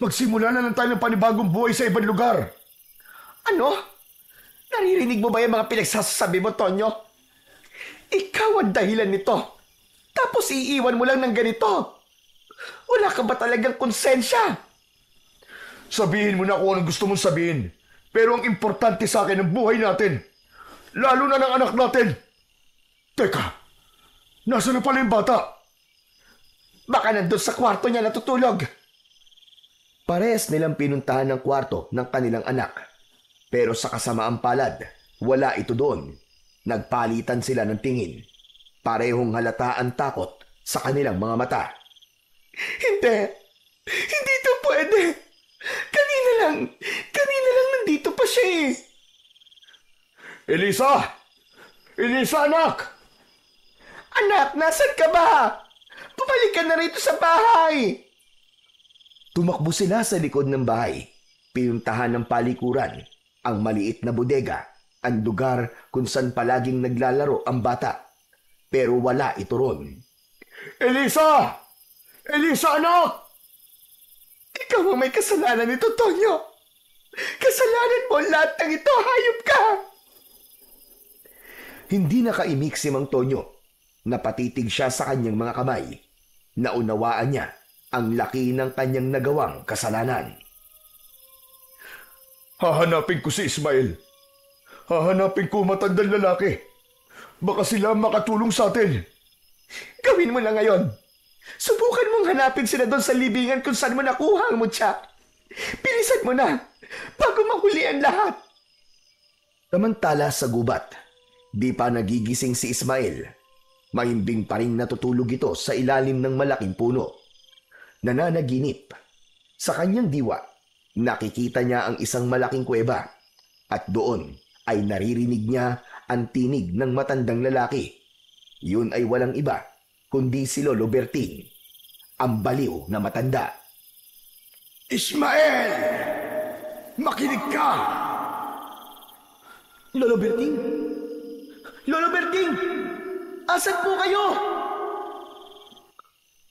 Speaker 2: Magsimula na lang tayo ng panibagong buhay sa ibang lugar.
Speaker 3: Ano? Naririnig mo ba yung mga pinagsasabi mo, Tonyo? Ikaw ang dahilan nito. Tapos iiwan mo lang ng ganito. Wala ka ba talagang konsensya?
Speaker 2: Sabihin mo na kung anong gusto mong sabihin. Pero ang importante sa akin ang buhay natin. Lalo na ng anak natin. Teka, nasa na pala yung bata?
Speaker 3: Baka nandun sa kwarto niya natutulog.
Speaker 1: Parehas nilang pinuntahan ng kwarto ng kanilang anak. Pero sa kasamaang palad, wala ito doon. Nagpalitan sila ng tingin. Parehong halata ang takot sa kanilang mga mata.
Speaker 3: Hindi ito pwede. Kanina lang nandito pa siya eh.
Speaker 2: Elisa! Elisa, anak!
Speaker 3: Anak, nasan ka ba? Bumalik ka na rito sa bahay.
Speaker 1: Tumakbo sila sa likod ng bahay. Pinuntahan ng palikuran ang maliit na bodega, ang lugar kung saan palaging naglalaro ang bata. Pero wala ito ron.
Speaker 2: Elisa! Elisa, anak!
Speaker 3: Ikaw ang may kasalanan nito, Tonyo. Kasalanan mo lahat ng ito, hayop ka!
Speaker 1: Hindi nakaimik si Mang Tonyo. Napatitig siya sa kanyang mga kamay. Naunawaan niya ang laki ng kanyang nagawang kasalanan.
Speaker 2: Hahanapin ko si Ismael. Hahanapin ko matandang lalaki. Baka sila makatulong sa atin.
Speaker 3: Gawin mo na ngayon. Subukan mong hanapin sila doon sa libingan kung saan mo nakuha ang mutya. Bilisan mo na bago mahuli ang lahat.
Speaker 1: Samantala sa gubat, di pa nagigising si Ismael. Mahimbing pa rin natutulog ito sa ilalim ng malaking puno. Nananaginip. Sa kanyang diwa, nakikita niya ang isang malaking kuweba. At doon ay naririnig niya ang tinig ng matandang lalaki. Yun ay walang iba, kundi si Lolo Berting, ang baliw na matanda.
Speaker 2: Ismael! Makinig ka!
Speaker 3: Lolo Berting? Lolo Berting! Asan po kayo?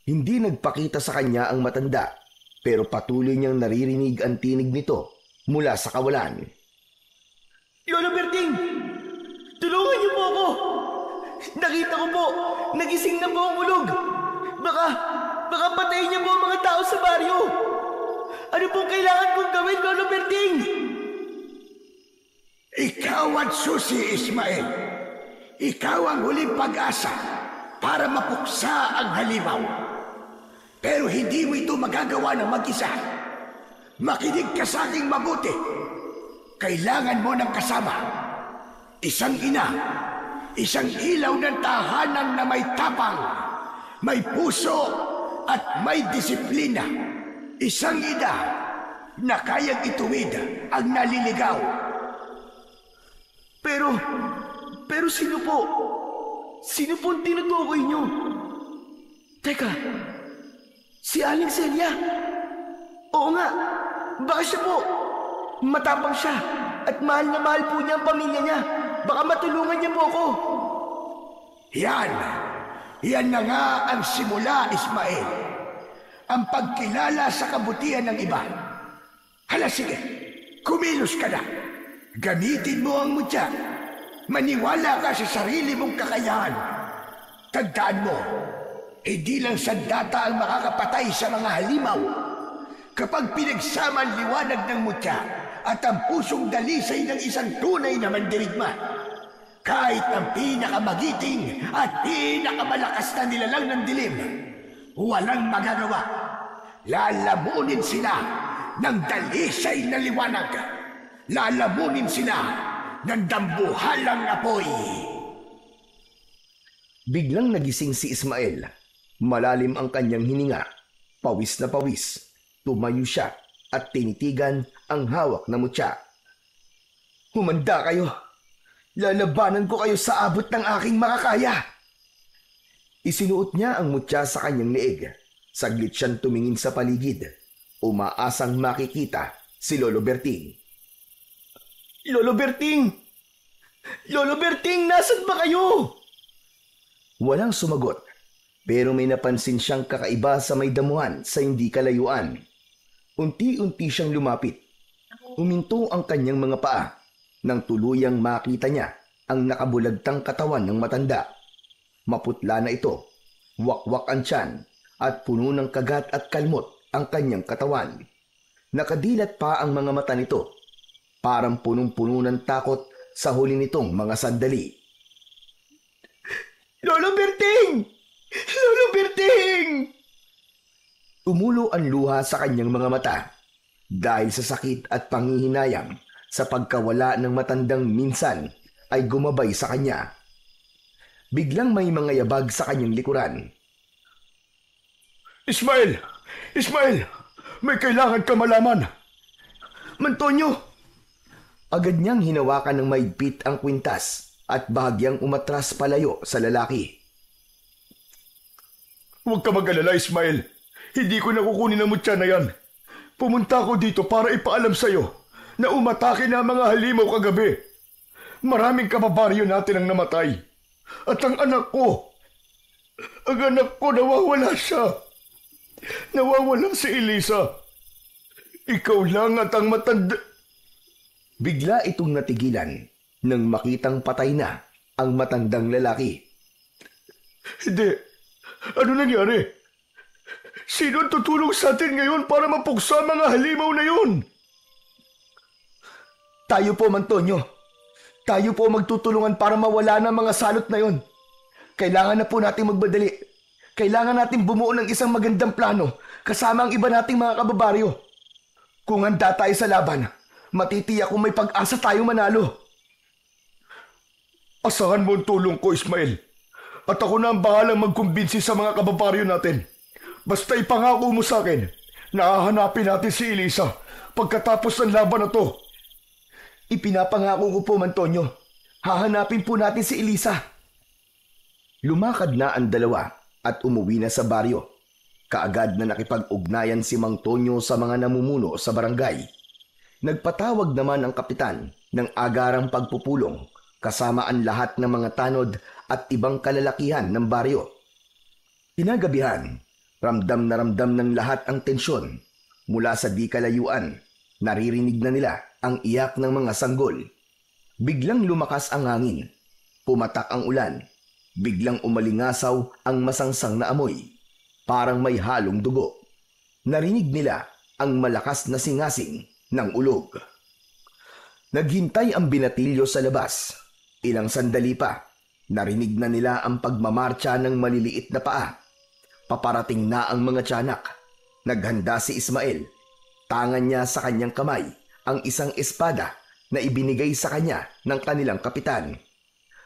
Speaker 1: Hindi nagpakita sa kanya ang matanda, pero patuloy niyang naririnig ang tinig nito mula sa kawalan.
Speaker 3: Lolo Berting! Tulungan niyo po ako! Nakita ko po, nagising na po ang ulog. Baka patayin niyo po ang mga tao sa baryo. Ano pong kailangan kong gawin, Lolo Berting?
Speaker 2: Ikaw at susi, Ismael. Ikaw ang huling pag-asa para mapuksa ang halimaw. Pero hindi mo ito magagawa ng mag-isa. Makinig ka sa aking mabuti. Kailangan mo ng kasama. Isang ina, isang ilaw ng tahanan na may tapang, may puso at may disiplina. Isang ina na kayang ituwid ang naliligaw.
Speaker 3: Pero sino po? Sino po ang tinutukoy niyo? Teka, si Aling Celia. Oo nga, baka siya po. Matapang siya at mahal na mahal po niya ang pamilya niya. Baka matulungan niya po ako.
Speaker 2: Yan na nga ang simula, Ismael. Ang pagkilala sa kabutihan ng iba. Hala, sige, kumilos ka na. Gamitin mo ang mutya. Maniwala ka sa sarili mong kakayahan. Tandaan mo, hindi lang sandata ang makakapatay sa mga halimaw. Kapag pinagsama ang liwanag ng mutya at ang pusong dalisay ng isang tunay na mandirigma, kahit ang pinakamagiting at pinakamalakas na nilalang ng dilim, walang magagawa. Lalamunin sila ng dalisay na liwanag. Lalamunin sila ng dambuhalang apoy.
Speaker 1: Biglang nagising si Ismael. Malalim ang kanyang hininga. Pawis na pawis. Tumayo siya at tinitigan ang hawak na mutya.
Speaker 3: Humanda kayo. Lalabanan ko kayo sa abot ng aking makakaya.
Speaker 1: Isinuot niya ang mutya sa kanyang leeg. Saglit siyang tumingin sa paligid. Umaasang makikita si Lolo Berting.
Speaker 3: Lolo Berting! Lolo Berting, nasan ba kayo?
Speaker 1: Walang sumagot, pero may napansin siyang kakaiba sa may damuhan sa hindi kalayuan. Unti-unti siyang lumapit. Huminto ang kanyang mga paa nang tuluyang makita niya ang nakabulagtang katawan ng matanda. Maputla na ito, wakwak ang tiyan at puno ng kagat at kalmot ang kanyang katawan. Nakadilat pa ang mga mata nito. Parang punong-puno ng takot sa huli nitong mga sandali.
Speaker 3: Lolo Berting! Lolo Berting!
Speaker 1: Tumulo ang luha sa kanyang mga mata dahil sa sakit at panghihinayang sa pagkawala ng matandang minsan ay gumabay sa kanya. Biglang may mga yabag sa kanyang likuran.
Speaker 2: Ismael! Ismael! May kailangan ka malaman.
Speaker 3: Mantonyo!
Speaker 1: Agad niyang hinawakan ng mahigpit ang kwintas at bahagyang umatras palayo sa lalaki.
Speaker 3: Huwag ka mag-alala, Ismael. Hindi ko nakukunin ang mutya na yan. Pumunta ako dito para ipaalam sa'yo na umatake na ang mga halimaw kagabi. Maraming kababaryo natin ang namatay. At ang anak ko nawawala siya. Nawawala si Elisa. Ikaw lang at ang matanda...
Speaker 1: Bigla itong natigilan nang makitang patay na ang matandang lalaki.
Speaker 3: Hindi. Ano nangyari? Sino ang tutulong sa atin ngayon para mapuksa ang mga halimaw na yun?
Speaker 1: Tayo po, Antonio. Tayo po magtutulungan para mawala na mga salot na yon. Kailangan na po nating magbadali. Kailangan nating bumuo ng isang magandang plano kasama ang iba nating mga kababaryo. Kung handa tayo sa laban, matitiyak kung may pag-asa tayong manalo.
Speaker 3: Asahan mo ang tulong ko, Ismael. At ako na ang bahalang magkumbinsi sa mga kababaryo natin. Basta ipangako mo sa akin na hahanapin natin si Elisa pagkatapos ng laban na to.
Speaker 1: Ipinapangako ko po, Antonio. Hahanapin po natin si Elisa. Lumakad na ang dalawa at umuwi na sa baryo. Kaagad na nakipag-ugnayan si Mang Tonyo sa mga namumuno sa barangay. Nagpatawag naman ang kapitan ng agarang pagpupulong kasama ang lahat ng mga tanod at ibang kalalakihan ng baryo. Kinagabihan, ramdam na ramdam ng lahat ang tensyon. Mula sa di kalayuan, naririnig na nila ang iyak ng mga sanggol. Biglang lumakas ang hangin. Pumatak ang ulan. Biglang umalingasaw ang masangsang na amoy. Parang may halong dugo. Narinig nila ang malakas na singasing ng ulog. Naghintay ang binatilyo sa labas. Ilang sandali pa, narinig na nila ang pagmamarcha ng maliliit na paa. Paparating na ang mga tiyanak. Naghanda si Ismael. Tangan niya sa kanyang kamay ang isang espada na ibinigay sa kanya ng kanilang kapitan.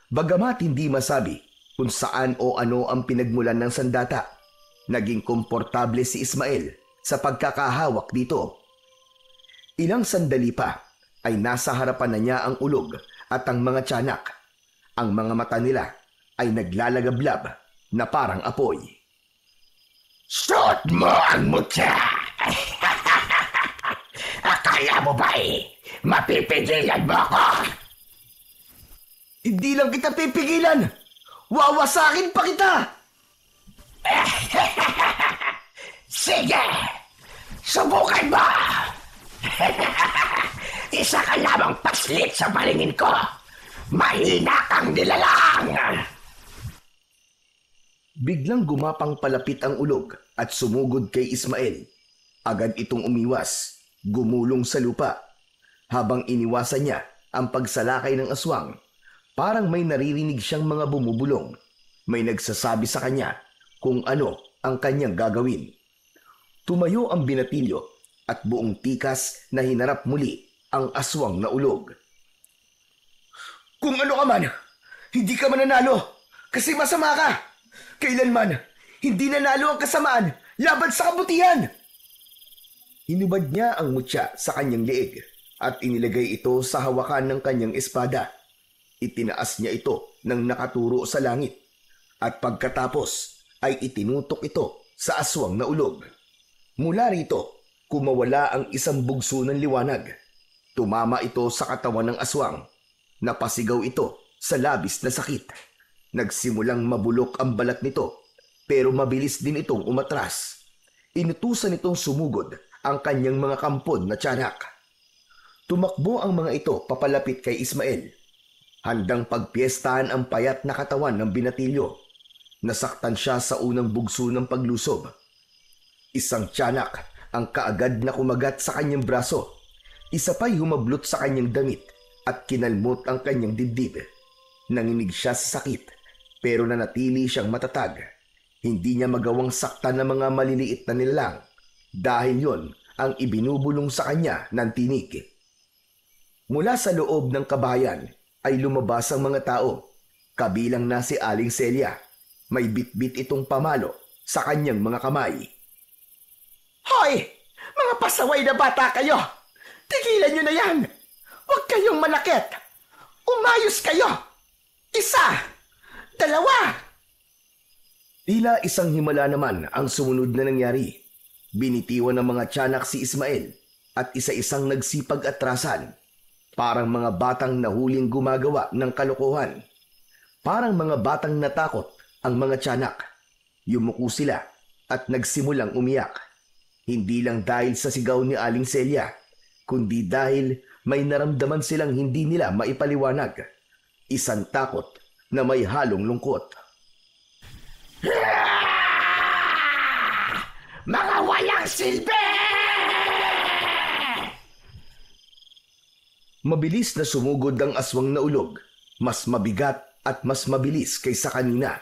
Speaker 1: Bagamat hindi masabi kung saan o ano ang pinagmulan ng sandata, naging komportable si Ismael sa pagkakahawak dito. Ilang sandali pa ay nasa harapan na niya ang ulog at ang mga tiyanak. Ang mga mata nila ay naglalagablab na parang apoy.
Speaker 2: Suot mo ang mutya! Akala mo ba mapipigilan mo ako?
Speaker 1: Hindi lang kita pipigilan! Wawasakin pa kita!
Speaker 2: Sige! Subukan mo! Isa ka lamang paslit sa palingin ko. Mahina kang nilalang!
Speaker 1: Biglang gumapang palapit ang ulog at sumugod kay Ismael. Agad itong umiwas, gumulong sa lupa. Habang iniwasan niya ang pagsalakay ng aswang, parang may naririnig siyang mga bumubulong. May nagsasabi sa kanya kung ano ang kanyang gagawin. Tumayo ang binatilyo at buong tikas na hinarap muli ang aswang na ulog.
Speaker 3: Kung ano ka man, hindi ka mananalo kasi masama ka. Kailanman, hindi nanalo ang kasamaan laban sa kabutihan.
Speaker 1: Hinubad niya ang mutya sa kanyang leeg at inilagay ito sa hawakan ng kanyang espada. Itinaas niya ito nang nakaturo sa langit at pagkatapos ay itinutok ito sa aswang na ulog. Mula rito, kumawala ang isang bugso ng liwanag. Tumama ito sa katawan ng aswang. Napasigaw ito sa labis na sakit. Nagsimulang mabulok ang balat nito pero mabilis din itong umatras. Inutusan itong sumugod ang kanyang mga kampon na tiyanak. Tumakbo ang mga ito papalapit kay Ismael. Handang pagpiestahan ang payat na katawan ng binatilyo. Nasaktan siya sa unang bugso ng paglusob. Isang tiyanak ang kaagad na kumagat sa kanyang braso. Isa pa'y humablot sa kanyang damit at kinalmot ang kanyang dibdib. Nanginig siya sa sakit pero nanatili siyang matatag. Hindi niya magawang saktan ng mga maliliit na nilalang dahil yon ang ibinubulong sa kanya ng tinig. Mula sa loob ng kabahayan ay lumabas ang mga tao. Kabilang na si Aling Celia. May bitbit itong pamalo sa kanyang mga kamay.
Speaker 4: Hoy! Mga pasaway na bata kayo! Tigilan nyo na yan! Huwag kayong malakit! Umayos kayo! Isa! Dalawa!
Speaker 1: Tila isang himala naman ang sumunod na nangyari. Binitiwan ng mga tiyanak si Ismael at isa-isang nagsipag atrasan. Parang mga batang nahuling gumagawa ng kalokohan. Parang mga batang natakot ang mga tiyanak. Yumuko sila at nagsimulang umiyak. Hindi lang dahil sa sigaw ni Aling Celia, kundi dahil may naramdaman silang hindi nila maipaliwanag. Isang takot na may halong lungkot.
Speaker 2: Mga walang silbi!
Speaker 1: Mabilis na sumugod ang aswang na ulog, mas mabigat at mas mabilis kaysa kanina.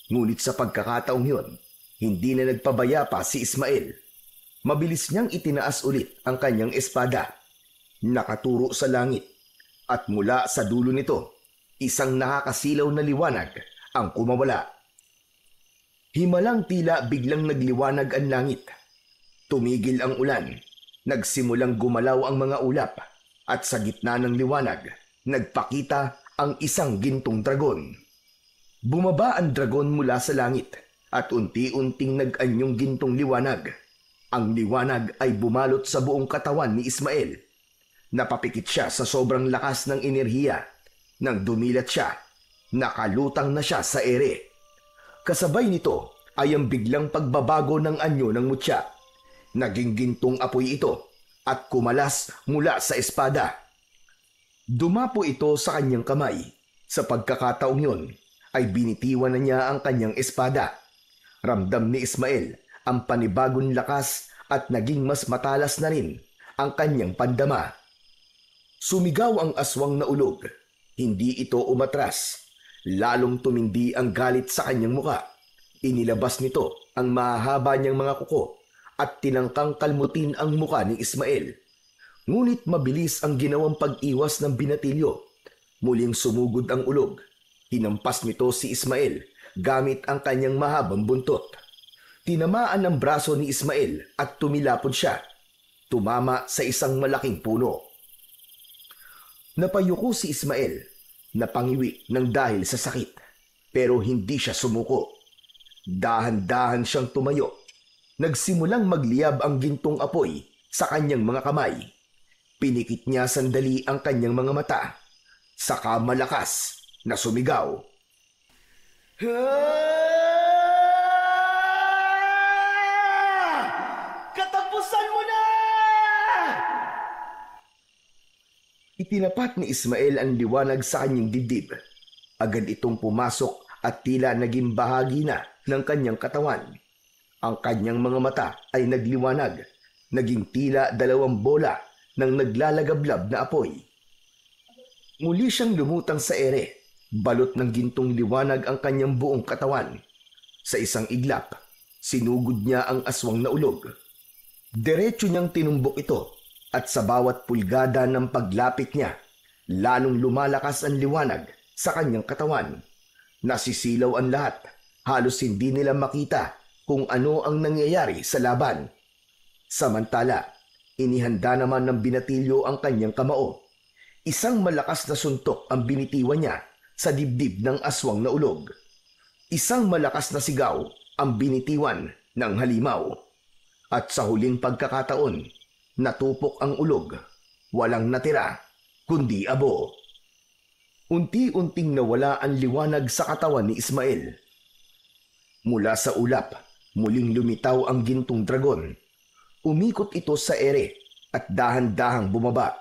Speaker 1: Ngunit sa pagkakataong yun, hindi na nagpabaya pa si Ismael. Mabilis niyang itinaas ulit ang kanyang espada. Nakaturo sa langit at mula sa dulo nito, isang nakakasilaw na liwanag ang kumawala. Himalang tila biglang nagliwanag ang langit. Tumigil ang ulan, nagsimulang gumalaw ang mga ulap at sa gitna ng liwanag, nagpakita ang isang gintong dragon. Bumaba ang dragon mula sa langit at unti-unting nag-anyong gintong liwanag. Ang liwanag ay bumalot sa buong katawan ni Ismael. Napapikit siya sa sobrang lakas ng enerhiya. Nang dumilat siya, nakalutang na siya sa ere. Kasabay nito ay ang biglang pagbabago ng anyo ng mutya. Naging gintong apoy ito at kumalas mula sa espada. Dumapo ito sa kanyang kamay. Sa pagkakataong yun ay binitiwan na niya ang kanyang espada. Ramdam ni Ismael ang panibagong lakas at naging mas matalas na rin ang kanyang pandama. Sumigaw ang aswang na ulog. Hindi ito umatras. Lalong tumindi ang galit sa kanyang muka. Inilabas nito ang mahahaba niyang mga kuko at tinangkang kalmutin ang muka ni Ismael. Ngunit mabilis ang ginawang pag-iwas ng binatilyo. Muling sumugod ang ulog. Hinampas nito si Ismael gamit ang kanyang mahabang buntot. Tinamaan ang braso ni Ismael at tumilapon siya. Tumama sa isang malaking puno. Napayuko si Ismael. Napangiwi ng dahil sa sakit, pero hindi siya sumuko. Dahan-dahan siyang tumayo. Nagsimulang magliyab ang gintong apoy sa kanyang mga kamay. Pinikit niya sandali ang kanyang mga mata. Saka malakas na sumigaw.
Speaker 3: Katapusan mo na!
Speaker 1: Itinapat ni Ismael ang liwanag sa kanyang dibdib. Agad itong pumasok at tila naging bahagi na ng kanyang katawan. Ang kanyang mga mata ay nagliwanag, naging tila 2 bola ng naglalagablab na apoy. Muli siyang lumutang sa ere, balot ng gintong liwanag ang kanyang buong katawan. Sa isang iglap, sinugod niya ang aswang na ulog. Diretso niyang tinumbok ito. At sa bawat pulgada ng paglapit niya, lalong lumalakas ang liwanag sa kanyang katawan. Nasisilaw ang lahat, halos hindi nila makita kung ano ang nangyayari sa laban. Samantala, inihanda naman ng binatilyo ang kanyang kamao. Isang malakas na suntok ang binitiwan niya sa dibdib ng aswang na ulog. Isang malakas na sigaw ang binitiwan ng halimaw. At sa huling pagkakataon, natupok ang ulog. Walang natira, kundi abo. Unti-unting nawala ang liwanag sa katawan ni Ismael. Mula sa ulap, muling lumitaw ang gintong dragon. Umikot ito sa ere at dahan-dahang bumaba.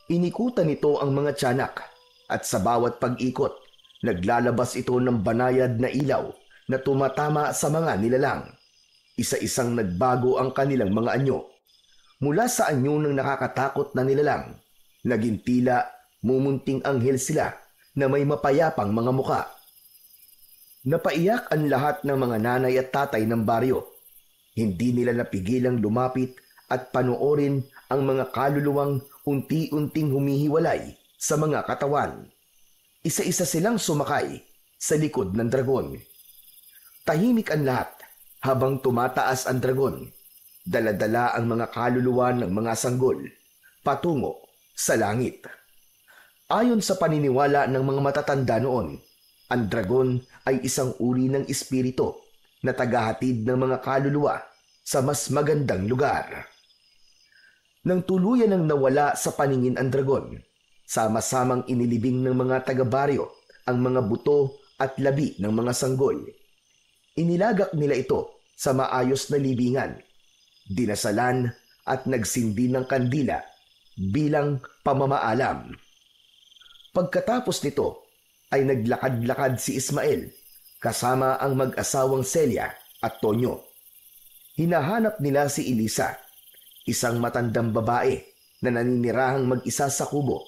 Speaker 1: Inikutan nito ang mga tiyanak at sa bawat pag-ikot, naglalabas ito ng banayad na ilaw na tumatama sa mga nilalang. Isa-isang nagbago ang kanilang mga anyo. Mula sa anyo ng nakakatakot na nilalang, naging tila mumunting anghel sila na may mapayapang mga muka. Napaiyak ang lahat ng mga nanay at tatay ng baryo. Hindi nila napigilang lumapit at panoorin ang mga kaluluwang unti-unting humihiwalay sa mga katawan. Isa-isa silang sumakay sa likod ng dragon. Tahimik ang lahat habang tumataas ang dragon. Dala-dala ang mga kaluluwa ng mga sanggol patungo sa langit. Ayon sa paniniwala ng mga matatanda noon, ang dragon ay isang uri ng espiritu na tagahatid ng mga kaluluwa sa mas magandang lugar. Nang tuluyan ng nawala sa paningin ang dragon, sama-samang inilibing ng mga taga-baryo ang mga buto at labi ng mga sanggol. Inilagak nila ito sa maayos na libingan, dinasalan at nagsindi ng kandila bilang pamamaalam. Pagkatapos nito ay naglakad-lakad si Ismael kasama ang mag-asawang Celia at Tonyo. Hinahanap nila si Elisa, isang matandang babae na naninirahang mag-isa sa kubo.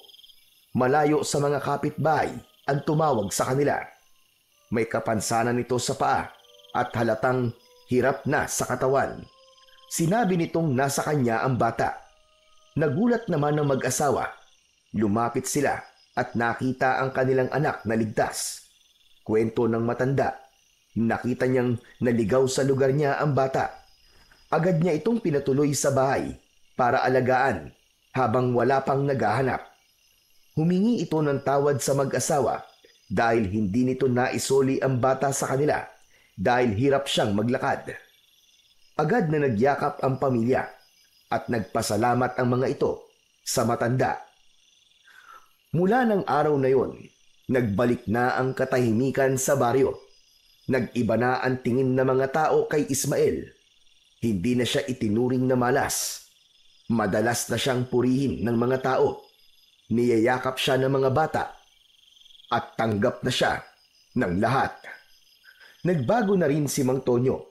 Speaker 1: Malayo sa mga kapitbahay ang tumawag sa kanila. May kapansanan ito sa paa at halatang hirap na sa katawan. Sinabi nitong nasa kanya ang bata. Nagulat naman ng mag-asawa. Lumapit sila at nakita ang kanilang anak na ligtas. Kwento ng matanda, nakita niyang naligaw sa lugar niya ang bata. Agad niya itong pinatuloy sa bahay para alagaan habang wala pang naghahanap. Humingi ito ng tawad sa mag-asawa dahil hindi nito naisoli ang bata sa kanila dahil hirap siyang maglakad. Agad na nagyakap ang pamilya at nagpasalamat ang mga ito sa matanda. Mula ng araw na yon, nagbalik na ang katahimikan sa baryo. Nag-iba na ang tingin ng mga tao kay Ismael. Hindi na siya itinuring na malas. Madalas na siyang purihin ng mga tao. Niyayakap siya ng mga bata. At tanggap na siya ng lahat. Nagbago na rin si Mang Tonyo.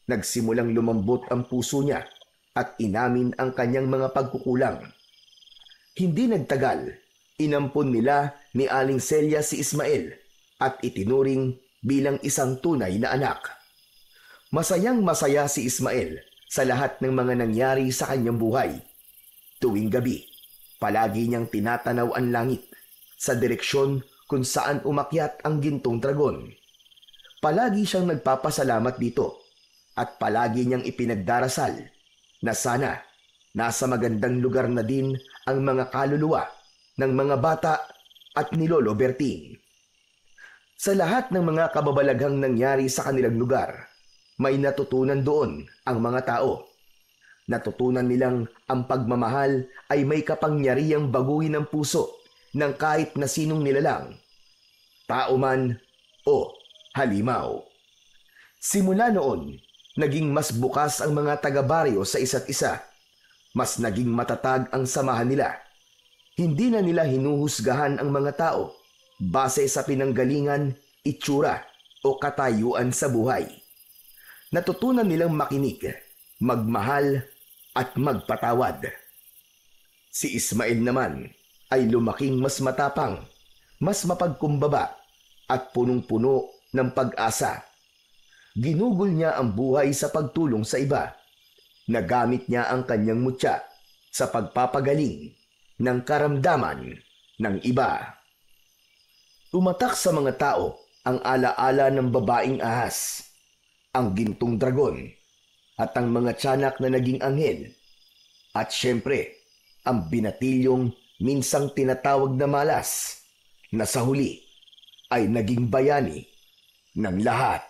Speaker 1: Nagsimulang lumambot ang puso niya at inamin ang kanyang mga pagkukulang. Hindi nagtagal, inampon nila ni Aling Celia si Ismael at itinuring bilang isang tunay na anak. Masayang masaya si Ismael sa lahat ng mga nangyari sa kanyang buhay. Tuwing gabi, palagi niyang tinatanaw ang langit sa direksyon kung saan umakyat ang gintong dragon. Palagi siyang nagpapasalamat dito at palagi niyang ipinagdarasal na sana nasa magandang lugar na din ang mga kaluluwa ng mga bata at ni Lolo Berting. Sa lahat ng mga kababalaghang nangyari sa kanilang lugar, may natutunan doon ang mga tao. Natutunan nilang ang pagmamahal ay may kapangyarihang baguhin ang puso ng kahit na sinong nilalang, tao man o halimaw. Simula noon, naging mas bukas ang mga taga-baryo sa isa't isa. Mas naging matatag ang samahan nila. Hindi na nila hinuhusgahan ang mga tao base sa pinanggalingan, itsura o katayuan sa buhay. Natutunan nilang makinig, magmahal at magpatawad. Si Ismael naman ay lumaking mas matapang, mas mapagkumbaba at punong-puno ng pag-asa. Ginugol niya ang buhay sa pagtulong sa iba. Nagamit niya ang kanyang mutya sa pagpapagaling ng karamdaman ng iba. Tumatak sa mga tao ang alaala ng babaeng ahas, ang gintong dragon, at ang mga tiyanak na naging anghel. At syempre, ang binatilyong minsang tinatawag na malas, na sa huli ay naging bayani ng lahat.